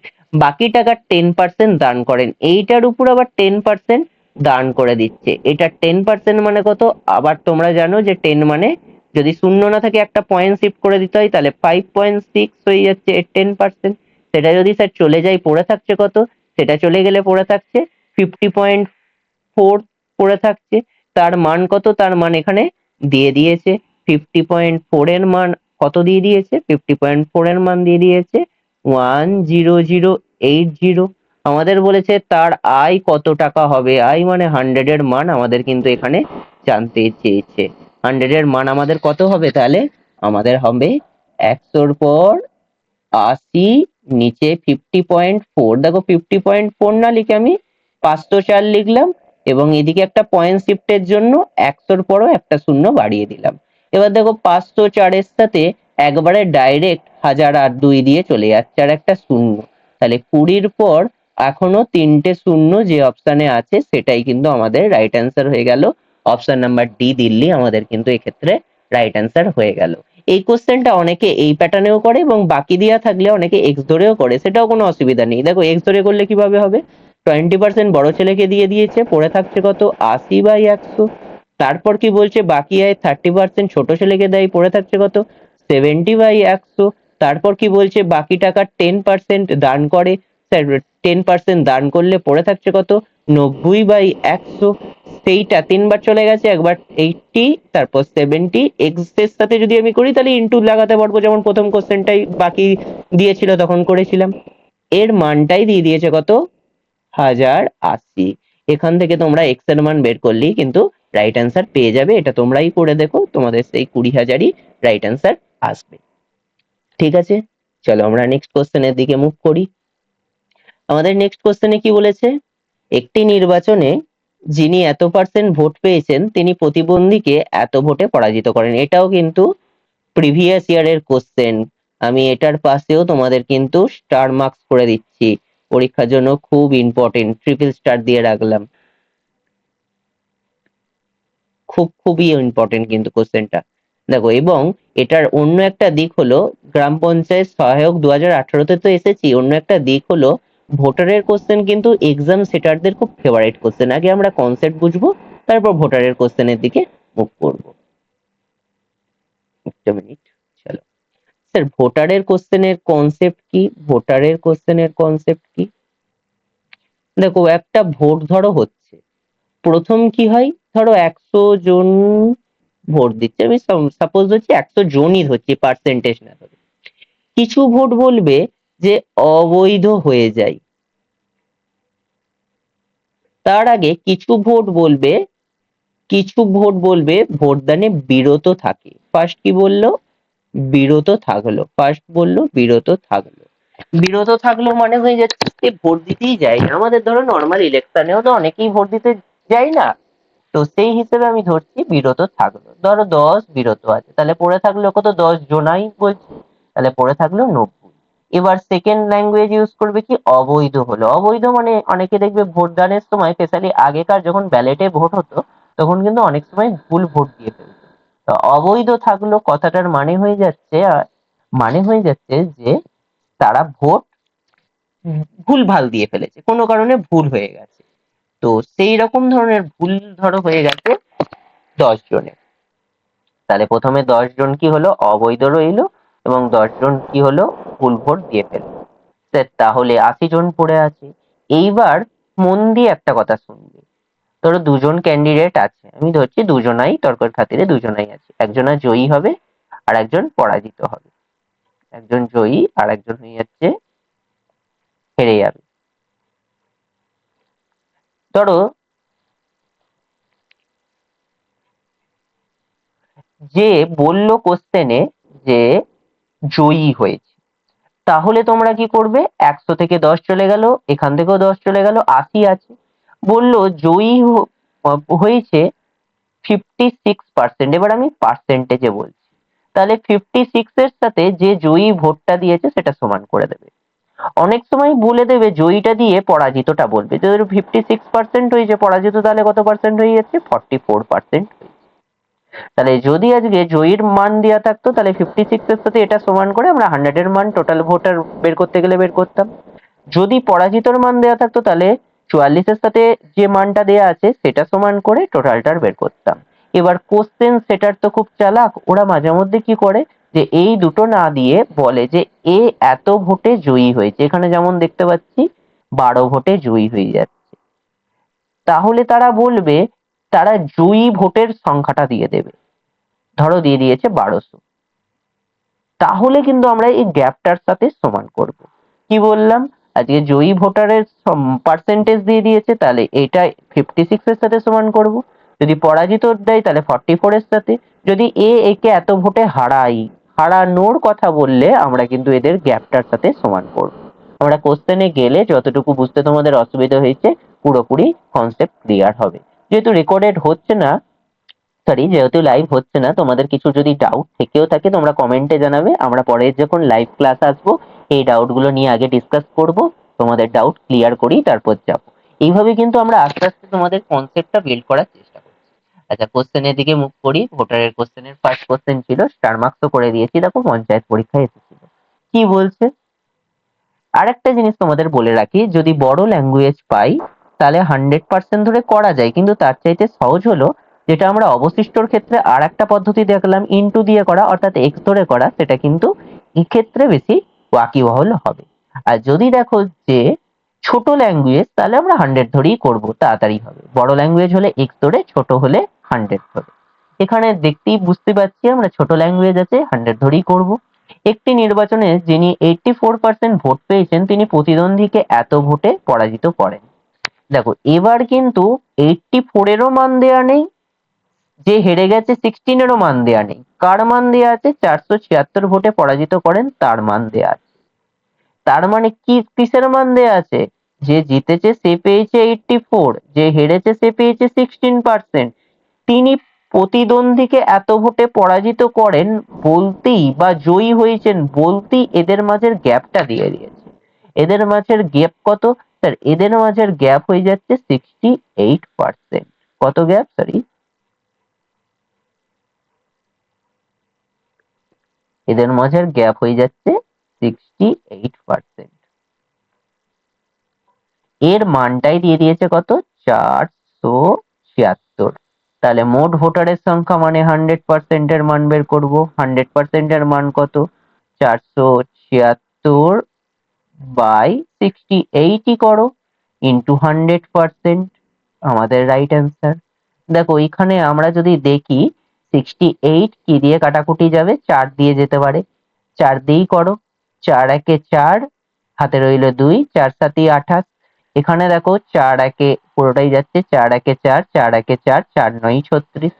বাকি টাকার 10% দান করেন, এইটার উপর আবার 10% দান করে দিচ্ছে। এটা 10% মানে কত, আবার তোমরা জানো যে 10 মানে যদি শূন্য না থাকে একটা পয়েন্ট শিফট করে দিতে হয়, তাহলে 5.6 হয়ে যাচ্ছে এর 10%। সেটা যদি স্যার চলে যায় পড়ে থাকছে কত, সেটা চলে গেলে পড়ে থাকছে 50.4 পড়ে থাকছে। তার মান কত, তার মান এখানে দিয়ে দিয়েছে 50.4 এর মান কত দিয়ে দিয়েছে, 50.4 এর মান দিয়ে দিয়েছে 10080। আমাদের বলেছে তার আয় কত টাকা হবে, আয় মানে 100 এর মান আমাদের কিন্তু এখানে জানতে চেয়েছে। 100 এর মান আমাদের কত হবে, তাহলে আমাদের হবে 100 পর 80 নিচে 50.4, দেখো 50.4 না লিখে আমি 504 লিখলাম, এবং এদিকে একটা পয়েন্ট শিফটের জন্য 100 পরও একটা শূন্য বাড়িয়ে দিলাম। এবার দেখো 504 এর সাথে একবারে ডাইরেক্ট 1002 দিয়ে চলে যাচ্ছে আর একটা শূন্য, তাহলে 20 পর এখনো 3টে শূন্য যে অপশানে আছে সেটাই কিন্তু আমাদের রাইট অ্যান্সার হয়ে গেল। অপশন নাম্বার ডি দিল্লি আমাদের কিন্তু এক্ষেত্রে রাইট অ্যান্সার হয়ে গেল। এই কোশ্চেনটা অনেকে এই প্যাটার্নেও করে এবং বাকি দেওয়া থাকলে অনেকে এক্স ধরেও করে, সেটাও কোনো অসুবিধা নেই। দেখো এক্স ধরে করলে কিভাবে হবে, 20% বড় ছেলেকে দিয়ে দিয়েছে, পড়ে থাকছে কত 80/100। তারপর কি বলছে বাকি আয় 30% ছোট ছেলেকে দেয়, পড়ে থাকছে কত 70/100। তারপর কি বলছে বাকি টাকা 10% দান করে, 10% দান করলে পড়ে থাকছে কত 90/100। সেইটা 3বার চলে গেছে, একবার 80 তারপর 70, এক্স এর সাথে যদি আমি করি তাহলে ইনটু লাগাতে পারবো, যেমন প্রথম কোশ্চেনটাই বাকি দিয়েছিল তখন করেছিলাম। এর মানটাই দিয়ে দিয়েছে কত 1080। এখান থেকে তোমরা এক্স এর মান বের করলেই কিন্তু রাইট অ্যান্সার পেয়ে যাবে, এটা তোমরাই করে দেখো, তোমাদের সেই 20,000ই রাইট অ্যান্সার আসবে। ঠিক আছে, চলো আমরা নেক্সট কোশ্চেনের দিকে মুভ করি। আমাদের নেক্সট কোশ্চেনে কি বলেছে, একটি নির্বাচনে যিনি এত পার্সেন্ট ভোট পেয়েছেন তিনি প্রতিদ্বন্দ্বীকে এত ভোটে পরাজিত করেন। এটাও কিন্তু প্রিভিয়াস ইয়ারের কোশ্চেন, আমি এটার পাশেও তোমাদের কিন্তু স্টার মার্কস করে দিচ্ছি, পরীক্ষার জন্য খুব ইম্পর্টেন্ট, ট্রিপল স্টার দিয়ে রাখলাম, খুবই ইম্পর্টেন্ট কিন্তু কোশ্চেনটা। দেখো এবং এটার অন্য একটা দিক হলো, গ্রাম পঞ্চায়েত সহায়ক 2018-তে তো এসেছি, অন্য একটা দিক হলো ভোটারের কোশ্চেন কিন্তু এক্সাম সেটারদের খুব ফেভারিট কোশ্চেন। আগে আমরা কনসেপ্ট বুঝবো, তারপর ভোটারের কোশ্চেনের দিকে মুভ করবো। একটা মিনিট, চলো স্যার ভোটারের কোশ্চেনের কনসেপ্ট কি, ভোটারের কোশ্চেনের কনসেপ্ট কি, দেখো একটা ভোট ধরো হচ্ছে, প্রথম কি হয়, ধরো 100 জন ভোট দিচ্ছে, আমি সাপোজ ধরছি 100 জনই হচ্ছে, পার্সেন্টেজ না ধরে। কিছু ভোট বলবে যে অবৈধ হয়ে যায়, তার আগে কিছু ভোট বলবে ভোটদানে বিরত থাকে। ফার্স্ট কি বললো, বিরত থাকলো, ফার্স্ট বললো বিরত থাকলো। বিরত থাকলো মানে হয়ে যাচ্ছে যে ভোট দিতেই যায় না। আমাদের ধরো নর্মাল ইলেকশনেও তো অনেকেই ভোট দিতে যায় না, তো সেই হিসেবে আমি ধরছি বিরত থাকলো। ধরো 10 বিরত আছে, তাহলে পড়ে থাকলো কত, 10 জনাই বলছি, তাহলে পড়ে থাকলো 90। এবার সেকেন্ড ল্যাঙ্গুয়েজ ইউজ করবে কি, অবৈধ হলো। অবৈধ মানে অনেকে দেখবে ভোটদানের সময়, স্পেশালি আগেকার যখন ব্যালেটে ভোট হতো তখন কিন্তু অনেক সময় ভুল ভোট দিয়ে ফেলতো। তো অবৈধ থাকলো কথাটার মানে হয়ে যাচ্ছে যে তারা ভোট ভুল ভাল দিয়ে ফেলেছে, কোনো কারণে ভুল হয়ে গেছে। তো সেই রকম ধরনের ভুল ধরো হয়ে গেছে 10 জনের, তাহলে প্রথমে 10 জন কি হলো অবৈধ রইলো, এবং 10 জন কি হলো ভুল ভোট দিয়ে ফেললো। তাহলে 80 জন পড়ে আছে। এইবার মন দিয়ে একটা কথা শুনবে, ধরো 2জন ক্যান্ডিডেট আছে, আমি ধরছি দুজনাই তর্কের খাতিরে দুজনাই আছে, একজনা জয়ী হবে আর একজন পরাজিত হবে, একজন জয়ী আর একজন হয়ে যাচ্ছে হেরে যাবে। ধরো যে বললো কোশ্চেনে যে জয়ী হয়েছে, তাহলে তোমরা কি করবে, 100 থেকে 10 চলে গেল, এখান থেকেও 10 চলে গেল, 80 আছে। বললো জয়ী হয়েছে 56%, এবার আমি পার্সেন্টেজে বলছি, তাহলে 56 এর সাথে যে জয়ী ভোটটা দিয়েছে সেটা সমান করে দেবে। অনেক সময় বলে দেবে জয়ীটা দিয়ে পরাজিতটা বলবে, যদি 56% হয়েছে, পরাজিত তাহলে কত পার্সেন্ট হয়ে যাচ্ছে, 44%। তাহলে যদি আজকে জয়ীর মান দেওয়া থাকতো তাহলে 56 এর সাথে এটা সমান করে আমরা 100 এর মান টোটাল ভোটার বের করতে গেলে বের করতাম। যদি পরাজিতর মান দেওয়া থাকতো তাহলে 44 এর সাথে যে মানটা দেওয়া আছে সেটা সমান করে টোটালটার বের করতাম। এবার কোশ্চেন সেটার তো খুব চালাক, ওরা মাঝে মধ্যে কি করে, যে এই দুটো না দিয়ে বলে যে এ এত ভোটে জয়ী হয়েছে, এখানে যেমন দেখতে পাচ্ছি 12 ভোটে জয়ী হয়ে যাচ্ছে, তাহলে তারা বলবে, তারা জয়ী ভোটের সংখ্যাটা দিয়ে দেবে, ধরো দিয়ে দিয়েছে 1200, তাহলে কিন্তু আমরা এই গ্যাপটার সাথে সমান করব। কি বললাম, আজকে জয়ী ভোটারের পার্সেন্টেজ দিয়ে দিয়েছে, তাহলে এটা 56 এর সাথে সমান করব। যদি পরাজিত দেয় তাহলে 44 এর সাথে। যদি একে এত ভোটে হারানোর কথা বললে আমরা কিন্তু এদের গ্যাপটার সাথে সমান করব। আমরা কোশ্চেনে গেলে যতটুকু বুঝতে তোমাদের অসুবিধা হয়েছে পুরোপুরি কনসেপ্ট ক্লিয়ার হবে। যেহেতু রেকর্ডেড হচ্ছে না, সরি যেহেতু লাইভ হচ্ছে না, তোমাদের কিছু যদি ডাউট থেকেও থাকে তোমরা কমেন্টে জানাবে, আমরা পরে যখন লাইভ ক্লাস আসবো এই ডাউট গুলো নিয়ে আগে ডিসকাস করব, তোমাদের ডাউট ক্লিয়ার করি তারপর যাব। এইভাবে কিন্তু আমরা আস্তে আস্তে তোমাদের কনসেপ্টটা বিল্ড করার চেষ্টা করি। আচ্ছা, কোশ্চেনের দিকে মুভ করি। ভোটারের কোশ্চেনের ফার্স্ট কোশ্চেন ছিল, স্টার মার্কস তো করে দিয়েছি, দেখো পঞ্চায়েত পরীক্ষায় এসেছিল। কি বলছে, আরেকটা জিনিস তোমাদের বলে রাখি, যদি বড় ল্যাঙ্গুয়েজ পাই তাহলে 100% ধরে করা যায়, কিন্তু তার চাইতে সহজ হলো যেটা আমরা অবশিষ্টর ক্ষেত্রে আর একটা পদ্ধতি দেখলাম ইনটু দিয়ে করা, অর্থাৎ এক্স ধরে করা, সেটা কিন্তু এক্ষেত্রে বেশি ওয়াকিবহল হবে। আর যদি দেখো যে ছোট ল্যাঙ্গুয়েজ, তাহলে আমরা 100 ধরেই করব, তাড়াতাড়ি হবে। বড় ল্যাঙ্গুয়েজ হলে এক্স ধরে, ছোট হলে 100 ধরে। এখানে দেখতেই বুঝতে পারছি আমরা ছোট ল্যাঙ্গুয়েজ আছে 100 ধরেই করব। একটি নির্বাচনে যিনি 84% ভোট পেয়েছেন তিনি প্রতিদ্বন্দ্বীকে এত ভোটে পরাজিত করেন। দেখো এবার কিন্তু 84-এরও মান দেয়া নেই, যে হেরে গেছে 16-এরও মান দেয়া নেই, কার মান দেয়া আছে, 476 ভোটে পরাজিত করেন তার মান দেয়া আছে। তার মানে কি, কিসের মান দেয়া আছে, যে জিতেছে সে পেয়েছে 84, যে হেরেছে সে পেয়েছে 16%। তিনি প্রতিদ্বন্দ্বীকে এত ভোটে পরাজিত করেন বলতেই, বা জয়ী হয়েছেন বলতেই এদের মাঝের গ্যাপটা দিয়ে দিয়েছে। এদের মাঝের গ্যাপ কত, স্যার এদের মাঝের গ্যাপ হয়ে যাচ্ছে 68%। কত গ্যাপ, সরি, এদের মাঝের গ্যাপ হয়ে যাচ্ছে 68%। এর মানটাই দিয়ে দিয়েছে কত, 476। তাহলে মোট ভোটারের সংখ্যা মানে 100% এর মান বের করবো। 100% এর মান কত, 476 বাই 68ই করো, ইন্টু 100%, আমাদের রাইট অ্যান্সার। দেখো এখানে আমরা যদি দেখি 68 কি দিয়ে কাটাকুটি যাবে, 4 দিয়ে যেতে পারে, 4 দিয়েই করো। 4 একে 4, হাতে রইল 2, 4 7 28। এখানে দেখো 4 একে পুরোটাই যাচ্ছে, 4 একে 4, 4 একে 4, 4 9 36,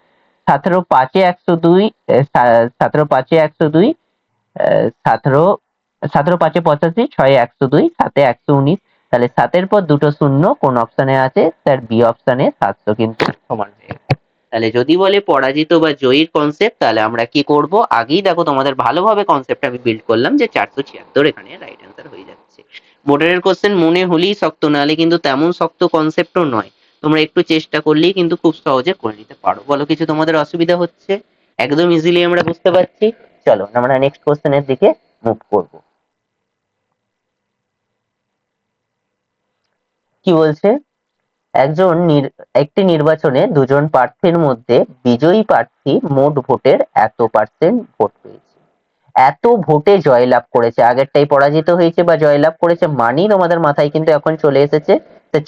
17 5-এ 102, 17 5-এ 102, 17, 17 5-এ 85, 6-এ 102, 7-এ 119। তাহলে 7-এর পর দুটো শূন্য কোন অপশনে আছে, স্যার বি অপশনে 700 কিন্তু সমান হয়ে গেছে। তাহলে যদি বলে পরাজিত বা জয়ীর কনসেপ্ট, তাহলে আমরা কি করব, আগেই দেখো তোমাদের ভালোভাবে কনসেপ্ট আমি বিল্ড করলাম যে 476 এখানে রাইট অ্যান্সার হয়ে যাচ্ছে। বোর্ডের কোশ্চেন মনে হলেই শক্ত, নাহলে কিন্তু তেমন শক্ত কনসেপ্টও নয়, তোমরা একটু চেষ্টা করলেই কিন্তু খুব সহজে করে নিতে পারো। বলো কিছু তোমাদের অসুবিধা হচ্ছে, একদম ইজিলি আমরা বুঝতে পারছি। চলো আমরা নেক্সট কোশ্চেনের দিকে মুভ করব। কি বলছে, একটি নির্বাচনে দুজন প্রার্থীর মধ্যে বিজয়ী প্রার্থী মোট ভোটের এত পার্সেন্ট ভোট পেয়েছে, এত ভোটে জয়লাভ করেছে, আগেরটাই পরাজিত হয়েছে বা জয়লাভ করেছে মানেই তোমাদের মাথায় কিন্তু এখন চলে এসেছে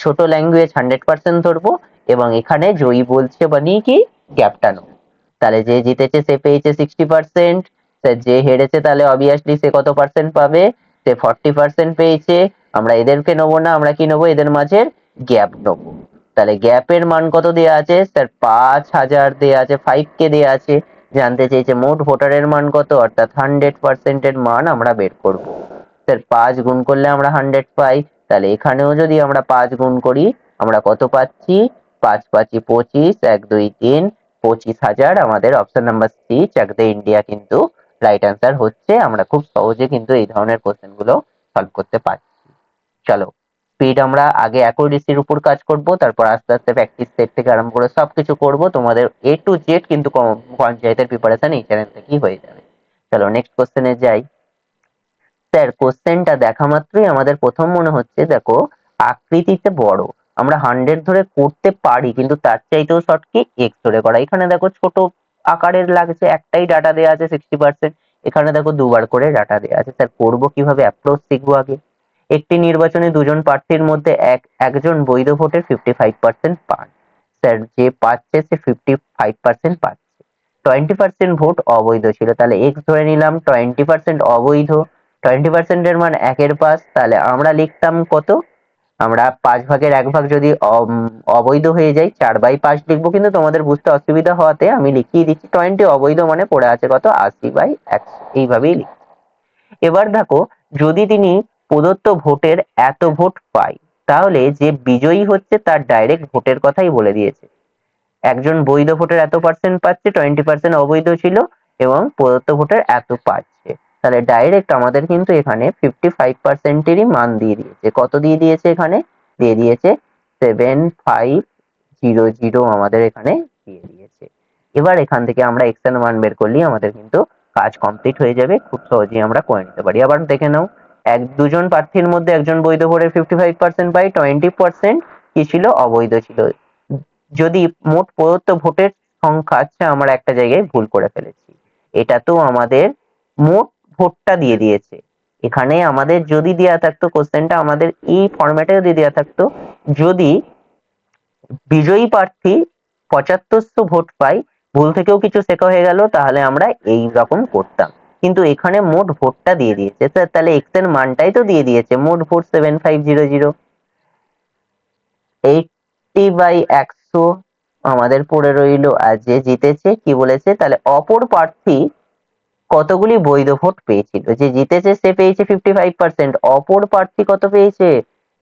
ছোট ল্যাঙ্গুয়েজ 100% ধরবো, এবং এখানে জয়ী বলছে মানে কি, গ্যাপটা নেবো। তাহলে যে জিতেছে সে পেয়েছে 60%, যে হেরেছে তাহলে অবভিয়াসলি সে কত পার্সেন্ট পাবে, সে 40% পেয়েছে। আমরা এদেরকে নেবো না, আমরা কি নেবো, এদের মাঝের গ্যাপ নেবো। তাহলে গ্যাপের মান কত দেওয়া আছে, স্যার 5000 দেওয়া আছে, 5K দেওয়া আছে। জানতে চেয়েছে মোট ভোটারের মান কত, অর্থাৎ 100% এর মান আমরা বের করব। স্যার 5 গুণ করলে আমরা 100 পাই, তাহলে এখানেও যদি আমরা 5 গুণ করি আমরা কত পাচ্ছি, 5 5 25, 1 2 3, 25,000। আমাদের অপশন নাম্বার সি চাক দে ইন্ডিয়া কিন্তু রাইট অ্যান্সার হচ্ছে। আমরা খুব সহজে কিন্তু এই ধরনের কোশ্চেন গুলো সলভ করতে পারছি। চলো, স্পিড আমরা আগে অ্যাকুরেসির উপর কাজ করব, তারপর আস্তে আস্তে প্র্যাকটিস সেট থেকে আরম্ভ করে সবকিছু করব। তোমাদের A to Z কিন্তু পঞ্চায়েতের প্রিপারেশন এই চ্যানেল থেকেই হয়ে যাবে। চলো নেক্সট কোশ্চেনে যাই। স্যার কোশ্চেনটা দেখা মাত্রই আমাদের প্রথম মনে হচ্ছে, দেখো আকৃতিতে বড়, আমরা 100 ধরে করতে পারি, কিন্তু তার চাইতেও শর্ট কি এক্স ধরে করা। এখানে দেখো ছোট আকারের লাগছে, একটাই ডাটা দেওয়া আছে 60%, এখানে দেখো দুবার করে ডাটা দেওয়া আছে। স্যার করবো কিভাবে, অ্যাপ্রোচ শিখবো আগে। একটি নির্বাচনে দুজন প্রার্থীর মধ্যে একজন বৈধ ভোটের 55% পান। স্যার যে পাচ্ছে সে 55% পাচ্ছে, 20% ভোট অবৈধ ছিল, তাহলে এক্স ধরে নিলাম। 20% অবৈধ, 20% এর মান 1/5, তাহলে আমরা লিখতাম কত, আমরা 5/1 যদি অবৈধ হয়ে যায় 4/5 লিখবো, কিন্তু তোমাদের বুঝতে অসুবিধা হওয়াতে আমি লিখিয়ে দিচ্ছি 20 অবৈধ মানে পড়ে আছে কত, 80/100, এইভাবেই লিখি। এবার দেখো যদি তিনি প্রদত্ত ভোটের এত ভোট পায়, তাহলে যে বিজয়ী হচ্ছে তার ডাইরেক্ট ভোটের কথাই বলে দিয়েছে। একজন বৈধ ভোটের এত পার্সেন্ট পাচ্ছে, 20% অবৈধ ছিল, এবং প্রদত্ত ভোটের এত পাচ্ছে, তাহলে ডাইরেক্ট আমাদের কিন্তু এখানে 55%-এরই মান দিয়ে দিয়েছে। কত দিয়ে দিয়েছে, এখানে দিয়ে দিয়েছে 7500 আমাদের এখানে দিয়ে দিয়েছে। এবার এখান থেকে আমরা এক্স এর মান বের করলেই আমাদের কিন্তু কাজ কমপ্লিট হয়ে যাবে, খুব সহজেই আমরা করে নিতে পারি। আবার দেখে নাও, দুজন প্রার্থীর মধ্যে একজন বৈধ ভোটের 55% পাই, 20% কি ছিল, অবৈধ ছিল। যদি মোট প্রদত্ত ভোটের সংখ্যা, আচ্ছা আমরা একটা জায়গায় ভুল করে ফেলেছি, এটা তো আমাদের মোট ভোটটা দিয়ে দিয়েছে। এখানে আমাদের যদি দেওয়া থাকতো কোশ্চেনটা, আমাদের এই ফরম্যাটে যদি দেওয়া থাকতো, যদি বিজয়ী প্রার্থী 7500 ভোট পাই, ভুল থেকেও কিছু শেখা হয়ে গেল, তাহলে আমরা এই রকম করতাম। কিন্তু এখানে মোট ভোটটা দিয়ে দিয়েছে স্যার, তাহলে এক্স এর মানটাই তো দিয়ে দিয়েছে, মোট ভোট 7500, 80/100 আমাদের পড়ে রইল। আর যে জিতেছে কি বলেছে, তাহলে অপর প্রার্থী কতগুলি বৈধ ভোট পেয়েছিল, যে জিতেছে সে পেয়েছে 55%, অপর প্রার্থী কত পেয়েছে,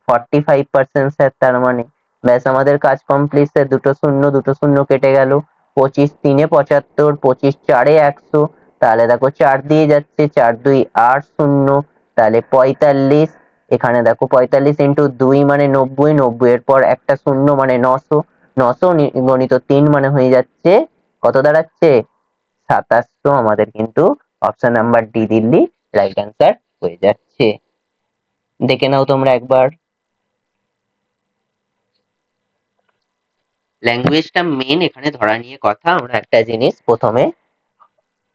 45%। স্যার তার মানে ব্যাস আমাদের কাজ কমপ্লিট স্যার। দুটো শূন্য দুটো শূন্য কেটে গেল, 25×3 = 75, 25×4 = 100, তাহলে দেখো 4 দিয়ে যাচ্ছে, 4×2 = 8, 0, তাহলে 45। এখানে দেখো 45 × 2 মানে 90, 90 এর পর একটা শূন্য মানে 900, 900 গণিত 3 মানে হয়ে যাচ্ছে কত, দাঁড়াচ্ছে 2700। আমাদের কিন্তু option number D Delhi right answer হয়ে যাচ্ছে। দেখে নাও তোমরা একবার। ল্যাঙ্গুয়েজটা মেন এখানে ধরা নিয়ে কথা। আমরা একটা জিনিস প্রথমে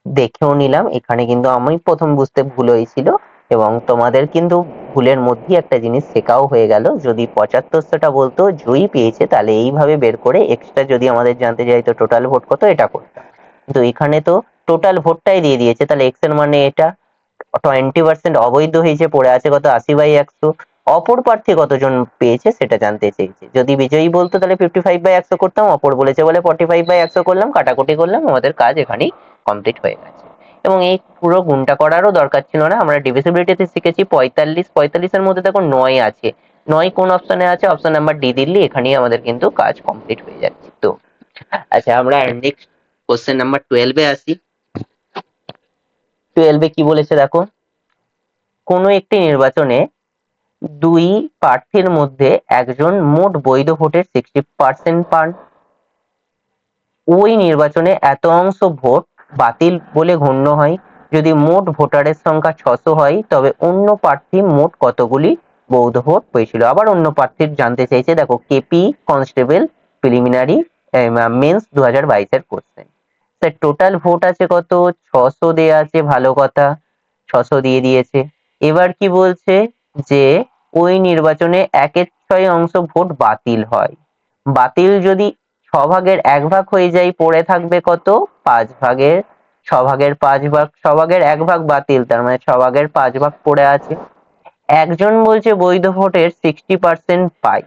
দেখেও নিলাম, এখানে কিন্তু আমি প্রথম বুঝতে ভুল হয়েছিল, এবং তোমাদের কিন্তু ভুলের মধ্যে একটা জিনিস শেখাও হয়ে গেল। যদি 7500টা বলতো জয়ী পেয়েছে, তাহলে এইভাবে বের করে এক্সট্রা যদি আমাদের জানতে চাই তো টোটাল ভোট কত, এটা করতাম। কিন্তু এখানে তো টোটাল ভোটটাই দিয়ে দিয়েছে, তাহলে এক্স এর মানে এটা 20% অবৈধ হয়েছে, পড়ে আছে কত, 80/100। অপর প্রার্থী কতজন পেয়েছে সেটা জানতে চেয়েছে। যদি বিজয়ী বলতো তাহলে 55/100 করতাম, অপর বলেছে বলে 45/100 করলাম, কাটাকুটি করলাম, আমাদের কাজ এখানেই কমপ্লিট হয়ে গেছে। এবং এই পুরো গুণটা করারও দরকার ছিল না, আমরা ডিভিজিবিলিটিতে শিখেছি 45, 45-এর মধ্যে দেখো 9 আছে, 9 কোন অপশনে আছে, অপশন নাম্বার ডি দিল্লি, এখানেই আমাদের কিন্তু কাজ কমপ্লিট হয়ে যাচ্ছে। তো আচ্ছা আমরা নেক্সট কোশ্চেন নাম্বার 12-এ আসি। 12-এ কি বলেছে দেখো, কোনো একটি নির্বাচনে দুই প্রার্থীর মধ্যে একজন মোট বৈধ ভোটের 60% পান, ওই নির্বাচনে এত অংশ ভোট বাতিল বলে গণ্য হয়। যদি মোট ভোটারের সংখ্যা 600 হয়, তবে অন্য প্রার্থী মোট কতগুলি বৈধ ভোট পেয়েছিল। আবার অন্য প্রার্থীর জানতে চাইছে, দেখো কেপি কনস্টেবল প্রিলিমিনারি মেন্স 2022-এর কোশ্চেন। স্যার টোটাল ভোট আছে কত, 600 দেয়া আছে, ভালো কথা, 600 দিয়ে দিয়েছে। এবার কি বলছে, যে ওই নির্বাচনে 1/6 অংশ ভোট বাতিল হয়। বাতিল যদি 6/1 হয়ে যায়, পড়ে থাকবে কত, 5/6, 5/5, 6/1 বাতিল, তার মানে 6/5 পড়ে আছে। একজন বলছে বৈধ ভোটের 60% পায়,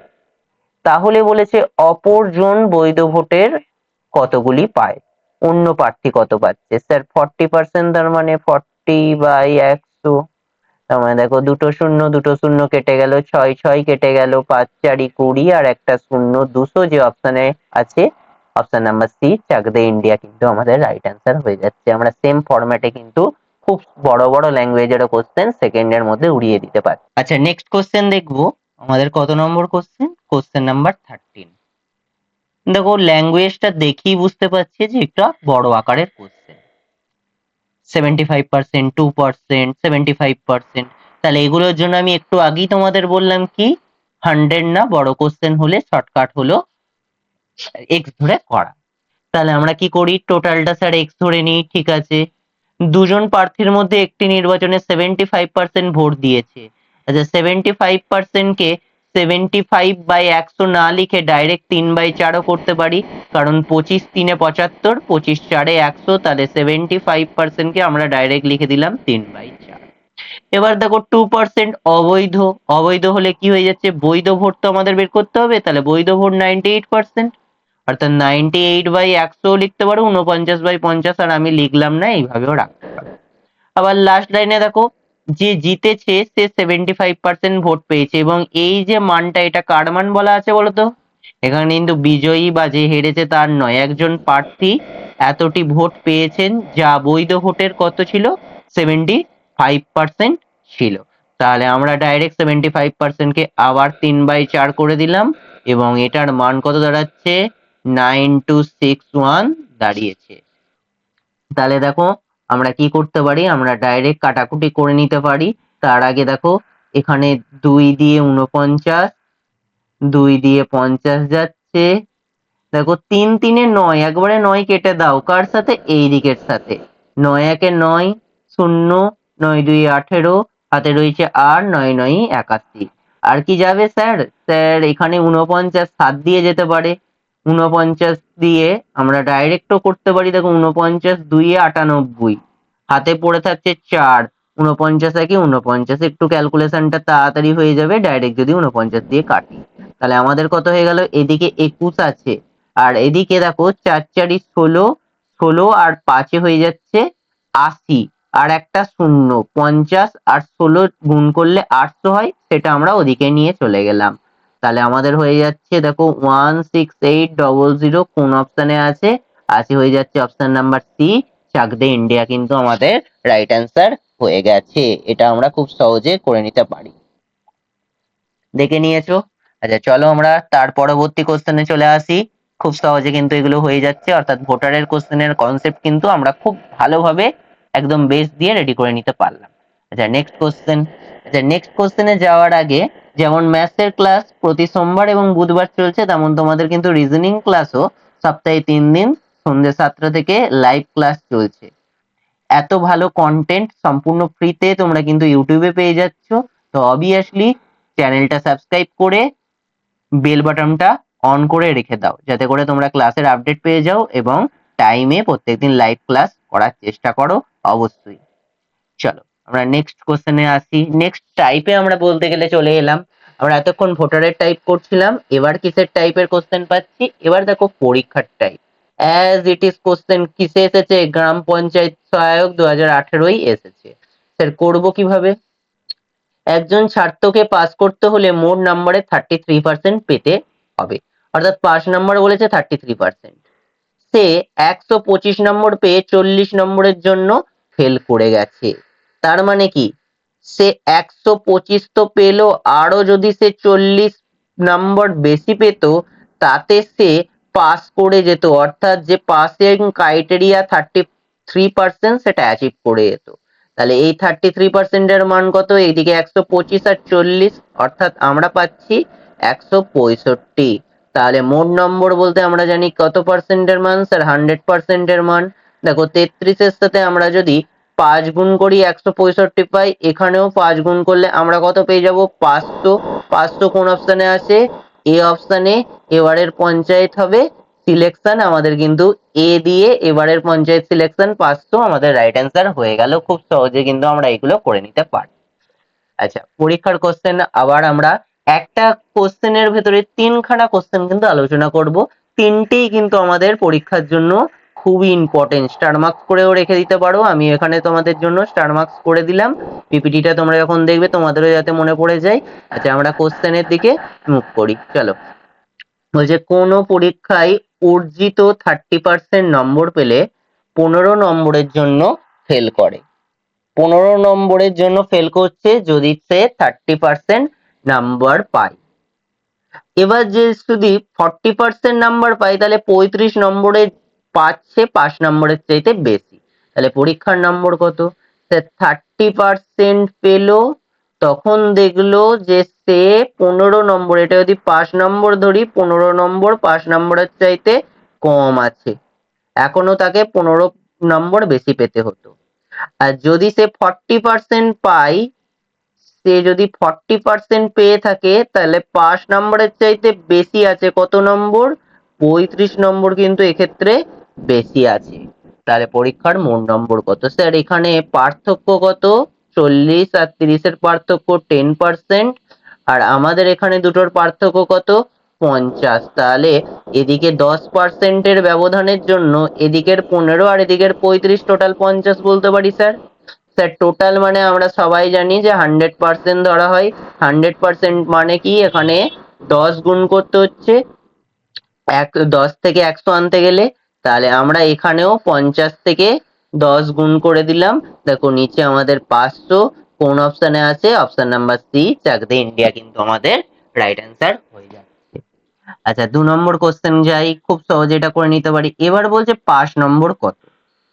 তাহলে বলেছে অপরজন বৈধ ভোটের কতগুলি পায়, অন্য প্রার্থী কত পাচ্ছে। স্যার 40%, তার মানে 40/100, তার মানে দেখো দুটো শূন্য দুটো শূন্য কেটে গেল, 6 কেটে গেল, 5×4 = 20, আর একটা শূন্য, 200 যে অপশনে আছে, অপশন নাম্বার সি চাক দে ইন্ডিয়া কিন্তু আমাদের রাইট অ্যান্সার হয়ে যাচ্ছে। আমরা সেম ফরম্যাটে কিন্তু খুব বড় বড় ল্যাঙ্গুয়েজেরও কোশ্চেন সেকেন্ডের মধ্যে উড়িয়ে দিতে পারি। আচ্ছা নেক্সট কোশ্চেন দেখবো, আমাদের কত নম্বর কোশ্চেন, কোশ্চেন নাম্বার 13। দেখো ল্যাঙ্গুয়েজটা দেখেই বুঝতে পারছি যে একটা বড় আকারের কোশ্চেন, 75%, 2%, 75%, তাহলে এগুলোর জন্য আমি একটু আগেই তোমাদের বললাম কি, 100 না, বড় কোশ্চেন হলে শর্টকাট হলো এক্স ধরে করা। তাহলে আমরা কি করি, টোটালটা স্যার এক্স ধরে নিই, ঠিক আছে। দুজন প্রার্থীর মধ্যে একটি নির্বাচনে 75% ভোট দিয়েছে। আচ্ছা, 75% কে 75/100 না লিখে ডাইরেক্ট 3/4ও করতে পারি, কারণ 25 3 75, 25 4 100, তাহলে 75% কে আমরা ডাইরেক্ট লিখে দিলাম 3/4। এবার দেখো 2% অবৈধ। অবৈধ হলে কি হয়ে যাচ্ছে, বৈধ ভোট তো আমাদের বের করতে হবে, তাহলে বৈধ ভোট 98%, অর্থাৎ 98/100 লিখতে পারো, 49/50, আর আমি লিখলাম না, এইভাবেও রাখতে পারো। আবার লাস্ট লাইনে দেখো, যে জিতেছে সে 75% ভোট পেয়েছে, এবং এই যে মানটা, এটা কার মান বলা আছে বলতো? এখানে কিন্তু বিজয়ী বা যে হেরেছে তার নয়, একজন প্রার্থী এতটি ভোট পেয়েছেন, যা বৈধ ভোটের কত ছিল, 75% ছিল। তাহলে আমরা ডাইরেক্ট 75% কে আবার 3/4 করে দিলাম, এবং এটার মান কত দাঁড়াচ্ছে, 9261 দাঁড়িয়েছে। তাহলে দেখো আমরা কি করতে পারি, আমরা ডাইরেক্ট কাটাকুটি করে নিতে পারি। তার আগে দেখো, এখানে 2 দিয়ে 49, 2 দিয়ে 50 যাচ্ছে, দেখো 3 3 9, একবারে 9 কেটে দাও, কার সাথে, এই দিকের সাথে। 9 1 9, 0, 9 2 18, হাতে রয়েছে আর 9 9 81। আর কি যাবে স্যার? স্যার এখানে 49 7 দিয়ে যেতে পারে, 49 দিয়ে আমরা ডাইরেক্টও করতে পারি। দেখো 49 2 98, হাতে পড়ে থাকছে 4, 49 1 49, একটু ক্যালকুলেশনটা তাড়াতাড়ি হয়ে যাবে ডাইরেক্ট যদি 49 দিয়ে কাটি। তাহলে আমাদের কত হয়ে গেল, এদিকে 21 আছে, আর এদিকে দেখো 4 4 16, 16 আর 5 হয়ে যাচ্ছে 80, আর একটা শূন্য, 50 আর 16 গুণ করলে 800 হয়, সেটা আমরা ওদিকে নিয়ে চলে গেলাম। তাহলে আমাদের হয়ে যাচ্ছে, দেখো 168000 কোন অপশনে আছে, হয়ে যাচ্ছে অপশন নাম্বার সি, চাক দে ইন্ডিয়া, কিন্তু আমাদের রাইট অ্যান্সার হয়ে গেছে। এটা আমরা খুব সহজে করে নিতে পারি। দেখে নিয়েছো? আচ্ছা, চলো আমরা তার পরবর্তী কোশ্চেনে চলে আসি। খুব সহজে কিন্তু এগুলো হয়ে যাচ্ছে, অর্থাৎ ভোটারের কোশ্চেনের কনসেপ্ট কিন্তু আমরা খুব ভালোভাবে একদম বেস দিয়ে রেডি করে নিতে পারলাম। আচ্ছা, নেক্সট কোশ্চেন। আচ্ছা, নেক্সট কোশ্চেনে যাওয়ার আগে, যেমন ম্যাথসের ক্লাস প্রতি সোমবার এবং বুধবার চলছে, তেমন তোমাদের কিন্তু রিজনিং ক্লাসও সপ্তাহে 3 দিন সন্ধ্যে 7টা থেকে লাইভ ক্লাস চলছে। এত ভালো কন্টেন্ট সম্পূর্ণ ফ্রিতে তোমরা কিন্তু ইউটিউবে পেয়ে যাচ্ছ। তো অবভিয়াসলি চ্যানেলটা সাবস্ক্রাইব করে বেল বাটনটা অন করে রেখে দাও, যাতে করে তোমরা ক্লাসের আপডেট পেয়ে যাও এবং টাইমে প্রত্যেকদিন লাইভ ক্লাস করার চেষ্টা করো অবশ্যই। চলো আমরা নেক্সট কোশ্চেনে আসি। নেক্সট টাইপে আমরা বলতে গেলে চলে এলাম। আমরা এতক্ষণ ভোটারের টাইপ করছিলাম, এবার কিসের টাইপের কোশ্চেন পাচ্ছি, এবার দেখো পরীক্ষার type. As it is question কিসে এসেছে, গ্রাম পঞ্চায়েত সহায়ক 2018 এসেছে। স্যার করবো কিভাবে? একজন ছাত্রকে পাস করতে হলে মোট নম্বরে 33% পেতে হবে, অর্থাৎ পাস নাম্বার বলেছে 33%। সে 125 নম্বর পেয়ে 40 নম্বরের জন্য ফেল করে গেছে। তার মানে কি, সে 125 তো পেলো, আরো যদি সে 40 নম্বর বেশি পেত, তাতে সে পাস করে যেত, অর্থাৎ যে পাসিং ক্রাইটেরিয়া 33% সেটা অ্যাচিভ করে যেত। তাহলে এই 33% এর মান কত, এইদিকে 125 আর 40, অর্থাৎ আমরা পাচ্ছি 165। তাহলে মোট নম্বর বলতে আমরা জানি কত পার্সেন্টের মান, স্যার 100%-এর মান। দেখো 33-এর সাথে আমরা যদি 5 গুণ করি 165 পাই, এখানেও 5 গুণ করলে আমরা কত পেয়ে যাব, 500। 500 কোন অপশনে আছে, এ অপশনে। এবারের পঞ্চায়েত হবে সিলেকশন, আমাদের কিন্তু এ দিয়ে এবারের পঞ্চায়েত সিলেকশন 500 আমাদের রাইট অ্যান্সার হয়ে গেল। খুব সহজে কিন্তু আমরা এগুলো করে নিতে পারি। আচ্ছা, পরীক্ষার কোশ্চেন আবার আমরা একটা কোশ্চেনের ভেতরে 3খানা কোশ্চেন কিন্তু আলোচনা করব। তিনটেই কিন্তু আমাদের পরীক্ষার জন্য খুবই ইম্পর্টেন্ট, স্টার মার্কস করেও রেখে দিতে পারো, আমি এখানে তোমাদের জন্য স্টার মার্কস করে দিলাম। পিপিটিটা তোমরা যখন দেখবে তোমাদেরও যাতে মনে পড়ে যায়। আচ্ছা, আমরা কোশ্চেনের দিকে মুভ করি, চলো। বলছে কোন পরীক্ষায় অর্জিত 30% নম্বর পেলে 15 নম্বরের জন্য ফেল করে। 15 নম্বরের জন্য ফেল করছে যদি সে 30% নাম্বার পায়। এবার যে যদি 40% নাম্বার পায়, তাহলে 35 নম্বরে পাচ্ছে 5 নম্বরের চাইতে বেশি। তাহলে পরীক্ষার নম্বর কত, সে 30% পেলো, তখন দেখলো যে সে 15 নম্বর, এটা যদি 5 নম্বর ধরি, 15 নম্বর 5 নম্বরের চাইতে কম আছে, এখনো তাকে 15 নম্বর বেশি পেতে হতো। আর যদি সে 40% পায়, সে যদি 40% পেয়ে থাকে, তাহলে পাস নম্বরের চাইতে বেশি আছে কত নম্বর? 35 নম্বর কিন্তু এক্ষেত্রে বেশি আছে। তাহলে পরীক্ষার মোট নম্বর কত? স্যার এখানে পার্থক্য কত? 40 আর 30 এর পার্থক্য 10%, আর আমাদের এখানে দুটোর পার্থক্য কত? 50। তাহলে এদিকে 10% এর ব্যবধানের জন্য এদিকের 15 আর এদিকের 35, টোটাল 50 বলতে পারি স্যার। স্যার টোটাল মানে আমরা সবাই জানি যে 100% ধরা হয়। 100% মানে কি, এখানে 10 গুণ করতে হচ্ছে 10 থেকে 100 আনতে গেলে। তাহলে আমরা এখানেও 50 থেকে 10 গুণ করে দিলাম। দেখো নিচে আমাদের 500 কোন অপশনে আছে? অপশন নাম্বার সি, চাকদে ইন্ডিয়া কিন্তু আমাদের রাইট অ্যান্সার হয়ে যাচ্ছে। আচ্ছা 2 নম্বর কোশ্চেন যাই, খুব সহজে এটা করে নিতে পারি। এবার বলছে পাস নম্বর কত।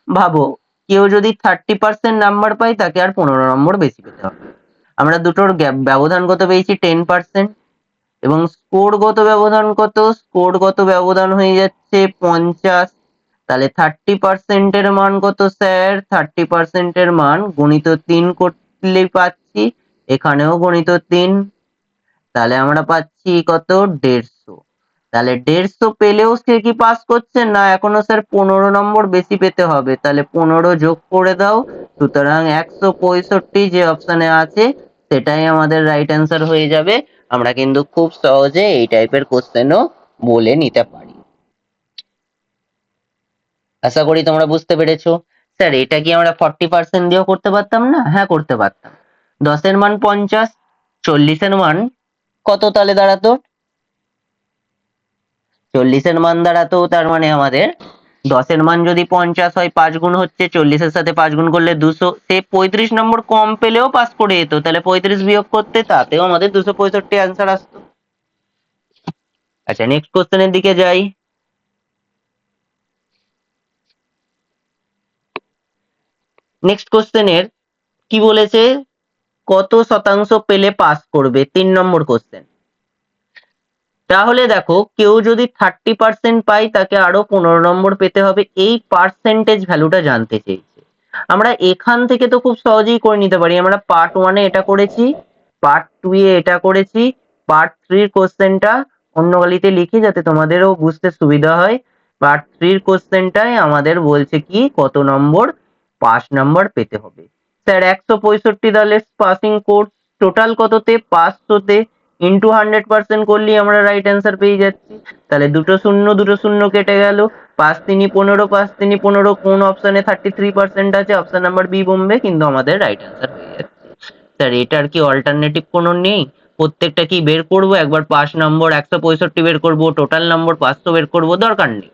ভাবো কেউ যদি 30% নাম্বার পায়, তাকে আর 15 নম্বর বেশি পেতে হবে। আমরা দুটোর ব্যবধান কত পেয়েছি? 10%। এবং স্কোরগত ব্যবধান কত? স্কোরগত ব্যবধান হয়ে যাচ্ছে 50। তাহলে 30% এর মান কত স্যার? 30% এর মান গুণিত 3 করলেই পাচ্ছি, এখানেও গুণিত 3। তাহলে আমরা পাচ্ছি কত? 150। তাহলে 150 পেলেও সে কি পাস করছে না? এখনো স্যার 15 নম্বর বেশি পেতে হবে। তাহলে 15 যোগ করে দাও। সুতরাং 165 যে অপশনে আছে সেটাই আমাদের রাইট অ্যান্সার হয়ে যাবে। আমরা কিন্তু খুব সহজে এই টাইপের কোশ্চেনও বলে নিতে পারি। আশা করি তোমরা বুঝতে পেরেছো। স্যার এটা কি আমরা 40% দিয়েও করতে পারতাম না? হ্যাঁ করতে পারতাম। 10 এর মান 50, 40 এর মান কত তাহলে দাঁড়াতো? 40 এর মান দাঁড়াতো, তার মানে আমাদের 10 এর মান যদি 50 হয়, 5 গুণ হচ্ছে, 40 এর সাথে 5 গুণ করলে 200, সে 35 নম্বর কম পেলেও পাস করে যেত। তাহলে 35 বিয়োগ করতে, তাতেও আমাদের 265 অ্যান্সার আসতো। আচ্ছা নেক্সট কোশ্চেনের দিকে যাই। নেক্সট কোশ্চেনের কি বলেছে? কত শতাংশ পেলে পাস করবে? 3 নম্বর কোশ্চেন। তাহলে দেখো কেউ যদি 30% পায়, তাকে আরো 15 নম্বর পেতে হবে। এই পার্সেন্টেজ ভ্যালুটা জানতে চেয়েছে। আমরা এখান থেকে তো খুব সহজেই করে নিতে পারি। আমরা পার্ট 1 এ এটা করেছি, পার্ট 2 এ এটা করেছি, পার্ট 3 কোশ্চেনটা অন্য গালিতে লিখি যাতে তোমাদেরও বুঝতে সুবিধা হয়। পার্ট 3 কোশ্চেনটায় আমাদের বলছে কি কত নম্বর? 5 নম্বর পেতে হবে। স্যার 165, তাহলে পাসিং কোর্স টোটাল কততে? 500 তে, ইন্টু 100% করলেই আমরা রাইট অ্যান্সার পেয়ে যাচ্ছি। তাহলে দুটো শূন্য দুটো শূন্য কেটে গেল। 5 3 15, 5 3 15, কোন অপশনে 33% আছে? অপশন নাম্বার বি বোম্বে কিন্তু আমাদের রাইট অ্যান্সার হয়ে যাচ্ছে। স্যার এটার কি অল্টারনেটিভ কোনো নেই? প্রত্যেকটা কি বের করবো? একবার 5 নম্বর 165 বের করবো, টোটাল নম্বর 500 বের করবো? দরকার নেই,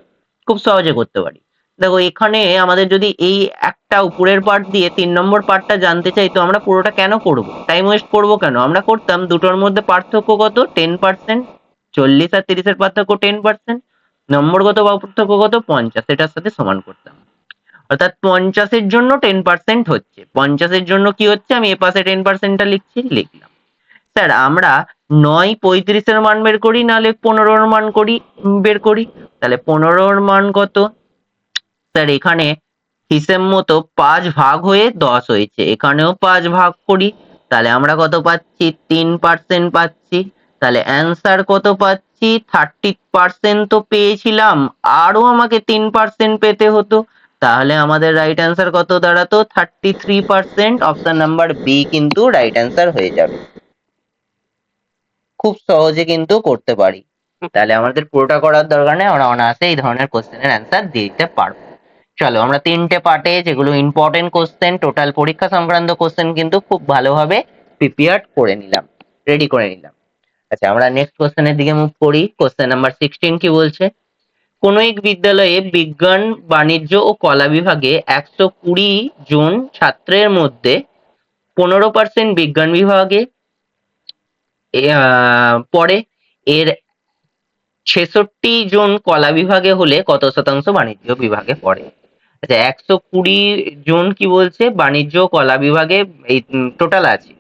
খুব সহজে করতে পারি। দেখো এখানে আমাদের যদি এই একটা উপরের পার্ট দিয়ে 3 নম্বর পার্টটা জানতে চাই, তো আমরা পুরোটা কেন করব? টাইম ওয়েস্ট করবো কেন? আমরা করতাম দুটোর মধ্যে পার্থক্য কত? 10%। 40 আর 30 এর পার্থক্য 10%। নম্বরগত পার্থক্য কত? 50। এটার সাথে সমান করতাম। অর্থাৎ 50 এর জন্য 10% হচ্ছে, 50 এর জন্য কি হচ্ছে? আমি এ পাশে 10%টা লিখছি, লিখলাম। স্যার আমরা 9 35 এর মান বের করি, নাহলে 15 এর মান করি, বের করি। তাহলে 15 এর মান কত? স্যার এখানে হিসেব মতো 5 ভাগ হয়ে 10 হয়েছে, এখানেও 5 ভাগ করি। তাহলে আমরা কত পাচ্ছি? 3% পাচ্ছি। তাহলে অ্যান্সার কত পাচ্ছি? 30% তো পেয়েছিলাম, আরো আমাকে 3% পেতে হতো। তাহলে আমাদের রাইট অ্যান্সার কত দাঁড়াতো? 33%। অপশন নাম্বার বি কিন্তু রাইট অ্যান্সার হয়ে যাবে। খুব সহজে কিন্তু করতে পারি। তাহলে আমাদের পুরোটা করার দরকার নেই, আমরা অনায়াসে এই ধরনের কোশ্চেনের অ্যান্সার দিয়ে দিতে পারবো। চলো আমরা 3টে পার্টে, যেগুলো ইম্পর্টেন্ট কোশ্চেন, টোটাল পরীক্ষা সংক্রান্ত কোশ্চেন কিন্তু খুব ভালোভাবে প্রিপেয়ার করে নিলাম, রেডি করে নিলাম। আচ্ছা আমরা নেক্সট কোশ্চেনের দিকে মুভ করি। কোশ্চেন নাম্বার 16 কি বলছে? কোন এক বিদ্যালয়ে বিজ্ঞান, বাণিজ্য ও কলা বিভাগে 120 জন ছাত্রের মধ্যে 15% বিজ্ঞান বিভাগে পড়ে, এর 66 জন কলা বিভাগে হলে কত শতাংশ বাণিজ্য বিভাগে পড়ে? আচ্ছা 120 জন কি বলছে? বাণিজ্য কলা বিভাগে এই টোটাল আছে,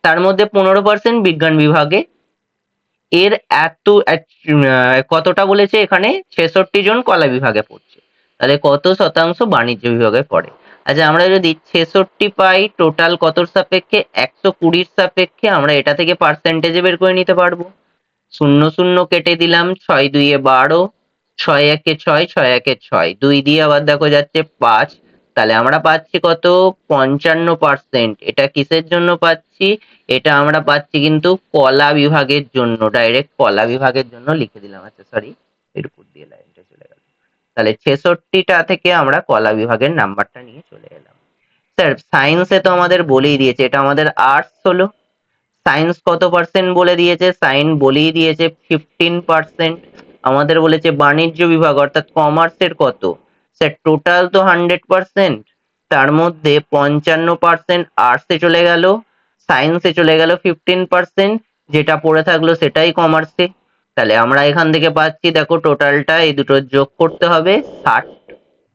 তার মধ্যে 15% বিজ্ঞান বিভাগে, এর এত কতটা বলেছে? এখানে 66 জন কলা বিভাগে পড়ছে, তাহলে কত শতাংশ বাণিজ্য বিভাগে পড়ে? আচ্ছা, আমরা যদি 66 পাই টোটাল কতর সাপেক্ষে, 120 সাপেক্ষে, আমরা এটা থেকে পার্সেন্টেজে বের করে নিতে পারবো। 0 0 কেটে দিলাম, 6 2 এ 12, 6 1 এ 6, 6 1 এ 6, 2 দিয়ে আবার দেখো যাচ্ছে 5, তাহলে আমরা পাচ্ছি কত, 55%। এটা কিসের জন্য পাচ্ছি, এটা আমরা পাচ্ছি কিন্তু কলা বিভাগের জন্য, ডাইরেক্ট কলা বিভাগের জন্য লিখে দিলাম। আচ্ছা সরি, এর উপর দিয়ে লাইনটা চলে গেল। তাহলে 66টা থেকে আমরা কলা বিভাগের নাম্বারটা নিয়ে চলে এলাম। স্যার সায়েন্সে তো আমাদের বলেই দিয়েছে, এটা আমাদের আর্টস হলো। সায়েন্স কত পার্সেন্ট বলে দিয়েছে, সাইন বলেই দিয়েছে 15%। আমাদের বলেছে বাণিজ্য বিভাগ অর্থাৎ কমার্সের কত, স্যার টোটাল তো 100%, তার মধ্যে 55% আর্টসে চলে গেল, সায়েন্সে চলে গেল 15%, যেটা পড়ে থাকলো সেটাই কমার্সে। তাহলে আমরা এখান থেকে পাচ্ছি, দেখো টোটালটা এই দুটো যোগ করতে হবে 60,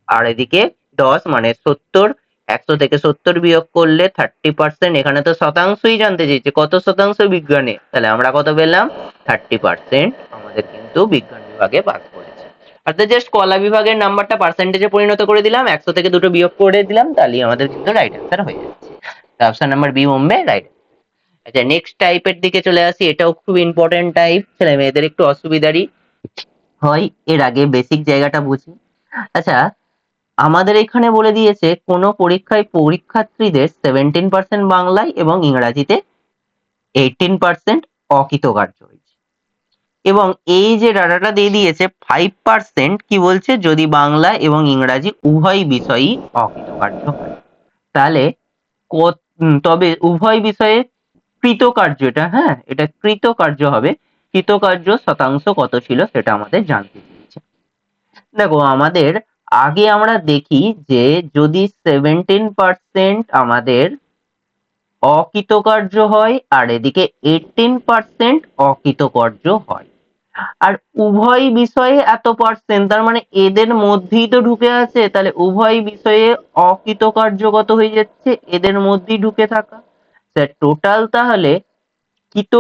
আর এদিকে 10 মানে 70। 100 থেকে 70 বিয়োগ করলে 30%। এখানে তো শতাংশই জানতে চেয়েছে, কত শতাংশ বিজ্ঞানে, তাহলে আমরা কত পেলাম, 30% আমাদের কিন্তু বিজ্ঞান বিভাগে ভাগ করেছে। অর্থাৎ জাস্ট কলা বিভাগের নাম্বারটা পার্সেন্টেজে পরিণত করে দিলাম, 100 থেকে দুটো বিয়োগ করে দিলাম, তাহলেই আমাদের কিন্তু রাইট অ্যান্সার হয়ে যাচ্ছে। Option number B Bombay right. আচ্ছা নেক্সট টাইপের দিকে চলে আসি, এটাও খুব ইম্পর্টেন্ট টাইপ, ছেলে মেয়েদের একটু অসুবিধারই হয়, এর আগে বেসিক জায়গাটা বুঝি। আচ্ছা, আমাদের এখানে বলে দিয়েছে কোন পরীক্ষায় পরীক্ষার্থীদের 17% বাংলায় এবং ইংরাজিতে 18% অকৃতকার্য হয়েছে, এবং এই যে ডাটাটা দিয়ে দিয়েছে 5% কি বলছে, যদি বাংলা এবং ইংরাজি উভয় বিষয়ই অকৃতকার্য হয়। তাহলে তবে উভয় বিষয়ে কৃতকার্য, এটা হ্যাঁ এটা কৃতকার্য হবে, কৃতকার্য শতাংশ কত ছিল সেটা আমাদের জানতে চেয়েছে। দেখো আমাদের আগে আমরা দেখি যে যদি 17% আমাদের অকৃতকার্য হয় আর এদিকে 18% অকৃতকার্য হয়, আর উভয় বিষয়ে এত পার্সেন্ট, তার মানে এদের মধ্যেই তো ঢুকে আছে, তাহলে উভয় বিষয়ে অকৃতকার্য কত হয়ে যাচ্ছে, এদের মধ্যেই ঢুকে থাকা। টোটাল তাহলে কৃত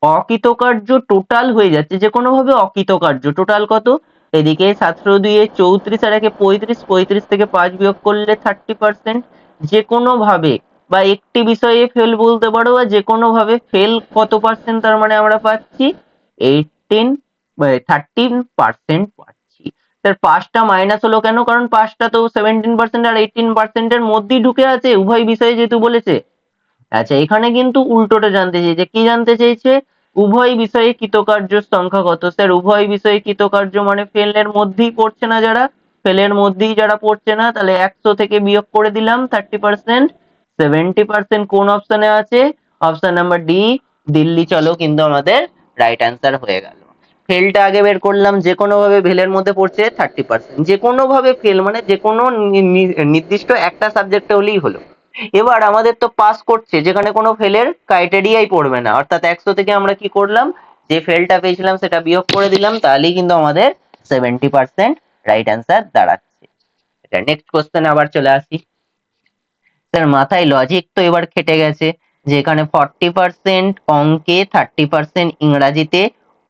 অকৃতকার্য টোটাল হয়ে যাচ্ছে, যে কোনো ভাবে অকৃতকার্য টোটাল কত, এদিকে 17 2 34 আর একে 35, 35 থেকে 5 বিয়োগ করলে 30%। যে কোনো ভাবে বা একটি বিষয়ে ফেল বলতে পারো, বা যে কোনো ভাবে ফেল কত পার্সেন্ট, তার মানে আমরা পাচ্ছি 13% পাচ্ছি। তার পাঁচটা মাইনাস হলো কেন, কারণ পাঁচটা তো 17% আর 18% এর মধ্যেই ঢুকে আছে উভয় বিষয়ে যেহেতু বলেছে। আচ্ছা এখানে কিন্তু উল্টোটা জানতে চেয়েছে, কি জানতে চেয়েছে, উভয় বিষয়ে কৃতকার্যের সংখ্যা কত। স্যার উভয় বিষয়ে কৃতকার্য মানে ফেলের মধ্যেই পড়ছে না যারা, ফেলের মধ্যেই যারা পড়ছে না, তাহলে 100 থেকে বিয়োগ করে দিলাম 30%। 70% কোন অপশনে আছে, অপশন নাম্বার ডি দিল্লি চলো কিন্তু আমাদের রাইট অ্যান্সার হয়ে গেল। ফেলটা আগে বের করলাম, যে কোনো ভাবে ফেলের মধ্যে পড়ছে 30%, যে কোনো ভাবে ফেল মানে যে কোনো নির্দিষ্ট একটা সাবজেক্টে হলেই হলো। এবার আমাদের তো পাস করছে, যেখানে কোনো ফেলের ক্রাইটেরিয়াই পড়বে না, অর্থাৎ 100 থেকে আমরা কি করলাম, যে ফেলটা পেয়েছিলাম সেটা বিয়োগ করে দিলাম, তাহলেই কিন্তু আমাদের 70% রাইট অ্যান্সার দাঁড়াচ্ছে। এটা নেক্সট কোশ্চেন আবার চলে আসি। স্যার মাথায় লজিক তো এবার খেটে গেছে, যে এখানে 40% অঙ্কে, 30% ইংরাজিতে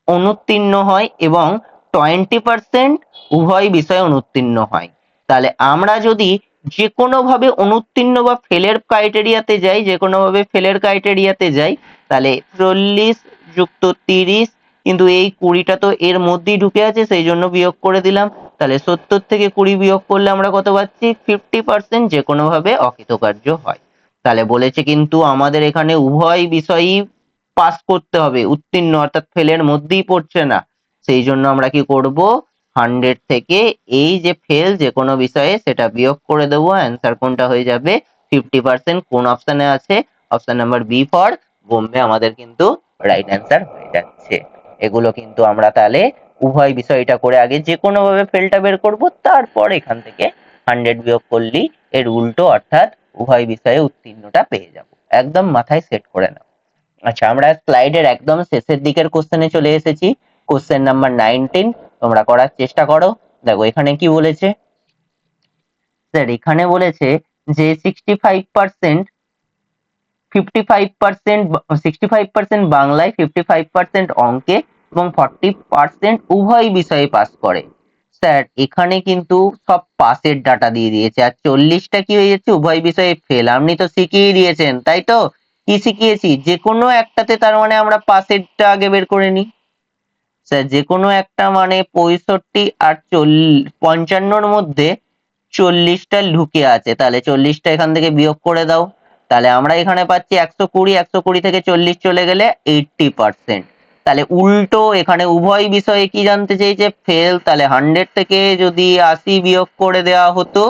অনুত্তীর্ণ হয় এবং 20% উভয় বিষয়ে অনুত্তীর্ণ হয়। তাহলে আমরা যদি যে কোনো ভাবে অনুত্তীর্ণ বা ফেলের ক্রাইটেরিয়াতে যাই, যে কোনো ভাবে ফেলের ক্রাইটেরিয়াতে যাই, তাহলে 40 যুক্ত 30, কিন্তু এই 20টা তো এর মধ্যেই ঢুকে আছে, সেই জন্য বিয়োগ করে দিলাম। তাহলে 70 থেকে 20 বিয়োগ করলে আমরা কত পাচ্ছি, 50% যে কোনো ভাবে অকৃতকার্য হয়। তাহলে বলেছে কিন্তু আমাদের এখানে উভয় বিষয়ই পাস করতে হবে, উত্তীর্ণ অর্থাৎ ফেলের মধ্যেই পড়ছে না, সেই জন্য আমরা কি করব, 100 থেকে এই যে ফেল যে কোনো বিষয়ে সেটা বিয়োগ করে দেবো, অ্যান্সার কোনটা হয়ে যাবে, 50%। কোন অপশনে আছে, option number B for Bombay আমাদের কিন্তু রাইট অ্যান্সার হয়ে যাচ্ছে। এগুলো কিন্তু আমরা তাহলে উভয় বিষয়টা করে আগে যে কোনো ভাবে ফেলটা বের করব, তারপর এখান থেকে 100 বিয়োগ করলেই এর উল্টো, অর্থাৎ উভয় বিষয়ে উত্তীর্ণটা পেয়ে যাব। একদম মাথায় সেট করে নাও। আচ্ছা আমরা স্লাইডের একদম শেষের দিকের কোশ্চেনে চলে এসেছি, কোশ্চেন নাম্বার 19, তোমরা করার চেষ্টা করো। দেখো এখানে কি বলেছে, স্যার এখানে বলেছে যে 65%, 55%, 65% বাংলায়, 55% অঙ্কে এবং 40% উভয় বিষয়ে পাস করে। স্যার এখানে কিন্তু সব পাসের ডাটা দিয়ে দিয়েছে, আর 40টা কি হয়ে যাচ্ছে উভয় বিষয়ে ফেল। আপনি তো শিখিয়ে দিয়েছেন, তাই তো? কি শিখিয়েছি? যে কোনো একটাতে তার মানে আমরা পাসেরটা আগে বের করে নিই। স্যার যে কোনো একটা মানে 65 আর 55র মধ্যে 40টা লুকে আছে, তাহলে 40টা এখান থেকে বিয়োগ করে দাও। তাহলে আমরা এখানে পাচ্ছি 120, 120 থেকে 40 চলে গেলে 80%। তাহলে উল্টো এখানে উভয় বিষয়ে কি জানতে চেয়েছে? ফেল। তাহলে 100 থেকে যদি 80 বিয়োগ করে দেওয়া হতো,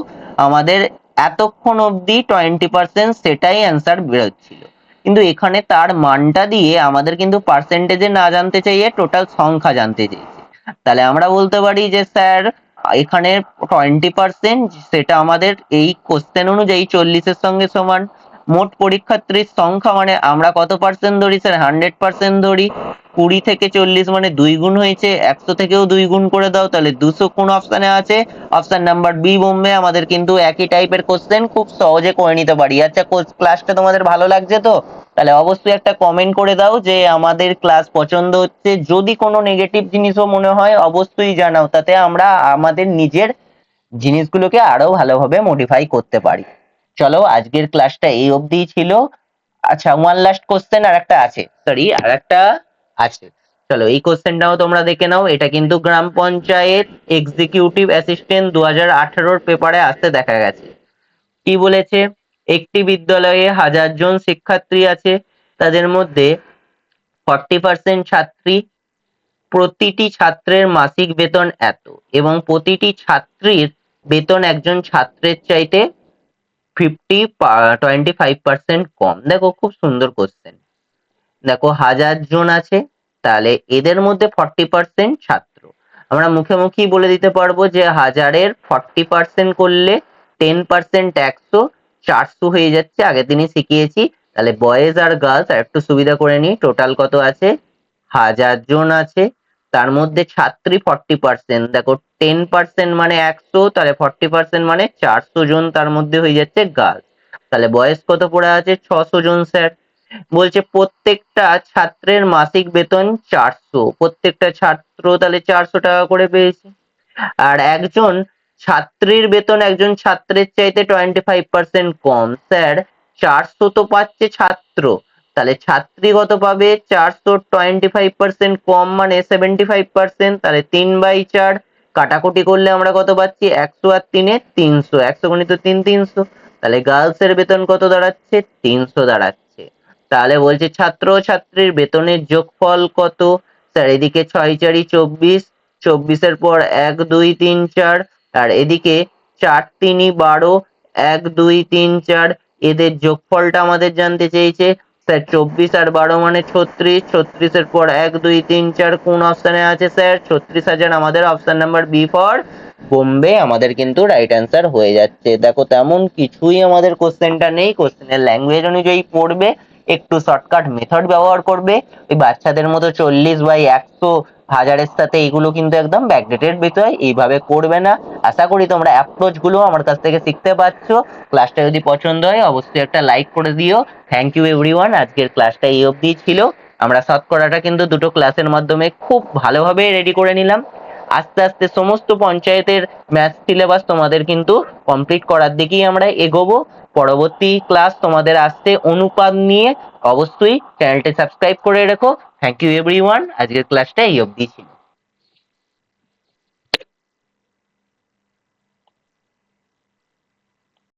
আমাদের এতক্ষণ অবধি 20% সেটাই অ্যান্সার বেরোচ্ছিল। কিন্তু এখানে তার মানটা দিয়ে আমাদের কিন্তু পার্সেন্টেজে না জানতে চাইয়ে টোটাল সংখ্যা জানতে চেয়েছে। তাহলে আমরা বলতে পারি যে স্যার এখানে 20% সেটা আমাদের এই কোশ্চেন অনুযায়ী 40-এর সঙ্গে সমান। মোট পরীক্ষার্থীর সংখ্যা মানে আমরা কত পার্সেন্ট ধরি স্যার? 100% ধরি। 20 থেকে 40 মানে 2 গুণ হয়েছে, 100 থেকেও 2 গুণ করে দাও, তাহলে 200 কোন অপশনে আছে? Option number B Bombay. আমাদের কিন্তু একই টাইপের কোশ্চেন খুব সহজে করে নিতে পারি। আচ্ছা ক্লাসটা তোমাদের ভালো লাগছে তো? তাহলে অবশ্যই একটা কমেন্ট করে দাও যে আমাদের ক্লাস পছন্দ হচ্ছে। যদি কোনো নেগেটিভ জিনিসও মনে হয় অবশ্যই জানাও, তাতে আমরা আমাদের নিজের জিনিসগুলোকে আরো ভালোভাবে মডিফাই করতে পারি। চলো আজকের ক্লাসটা এই অবধিই ছিল। আচ্ছা ওয়ান লাস্ট কোশ্চেন আর একটা আছে, সরি আর একটা আছে। চলো এই কোশ্চেনটাও তোমরা দেখে নাও। এটা কিন্তু গ্রাম পঞ্চায়েত এক্সিকিউটিভ অ্যাসিস্ট্যান্ট 2018-র পেপারে আসতে দেখা গেছে। কি বলেছে? একটি বিদ্যালয়ে 1000 জন শিক্ষার্থী আছে, তাদের মধ্যে 40% ছাত্রী, প্রতিটি ছাত্রের মাসিক বেতন এত এবং প্রতিটি ছাত্রীর বেতন একজন ছাত্রের চাইতে 25% কম। দেখো খুব সুন্দর কোশ্চেন। দেখো 1000 জন আছে, তাহলে এদের মধ্যে 40% ছাত্র। আমরা মুখে মুখেই বলে দিতে পারবো যে 1000-এর 40% করলে 10% 100, 400 হয়ে যাচ্ছে। আগের দিনই শিখিয়েছি। তাহলে বয়েজ আর গার্লস আর একটু সুবিধা করে নিই। টোটাল কত আছে? 1000 জন আছে, তার মধ্যে ছাত্রী 40%। দেখো 10% মানে 100, তাহলে 40% মানে 400 জন তার মধ্যে হয়ে যাচ্ছে গার্লস। তাহলে বয়েজ কত পড়ে আছে? 600 জন স্যার। বলছে প্রত্যেকটা ছাত্রের মাসিক বেতন 400, প্রত্যেকটা ছাত্র তাহলে 400 টাকা করে পেয়েছে। আর একজন ছাত্রীর বেতন একজন ছাত্রের চাইতে 25% কম। স্যার 400 তো পাচ্ছে ছাত্র, তাহলে ছাত্রী কত পাবে? 400 25% কম মানে 75%। তাহলে 3/4 কাটাকুটি করলে আমরা কত পাচ্ছি? 100 আর 3-এ 300, 100 গুণিত 3 300। তাহলে গার্লস এর বেতন কত দাঁড়াচ্ছে? 300 দাঁড়াচ্ছে। তাহলে বলছে ছাত্র ও ছাত্রীর বেতনের যোগফল কত? স্যার এদিকে 6 4 24, 24-এর পর 1 2 3 4, আর এদিকে 4 3 12, 1 2 3 4, এদের যোগফলটা আমাদের জানতে চেয়েছে। স্যার 24 আর 12 মানে 36, 36-এর পর 1 2 3 4 কোন অপশনে আছে স্যার? 36,000। আমাদের option number B for Bombay আমাদের কিন্তু রাইট অ্যান্সার হয়ে যাচ্ছে। দেখো তেমন কিছুই আমাদের কোশ্চেনটা নেই, কোশ্চেনের ল্যাঙ্গুয়েজ অনুযায়ী পড়বে, একটু শর্টকাট মেথড ব্যবহার করবে। ওই বাচ্চাদের মতো 40/100 1000-এর সাথে এগুলো কিন্তু একদম ব্যাকডেটেড বিষয়, এইভাবে করবে না। আশা করি তোমরা অ্যাপ্রোচ গুলো আমার কাছ থেকে শিখতে পারছো। ক্লাসটা যদি পছন্দ হয় অবশ্যই একটা লাইক করে দিও। Thank you everyone. আজকের ক্লাসটা এই অবধি ছিল। আমরা শতকরাটা কিন্তু দুটো ক্লাসের মাধ্যমে খুব ভালোভাবে রেডি করে নিলাম। আস্তে আস্তে সমস্ত পঞ্চায়েতের ম্যাথ সিলেবাস তোমাদের কিন্তু কমপ্লিট করার দিকেই আমরা এগোবো। পরবর্তী ক্লাস তোমাদের আসছে অনুপাত নিয়ে। অবশ্যই চ্যানেলটি সাবস্ক্রাইব করে রেখো। Thank you everyone. আজকের ক্লাসটা এই অবধি ছিল।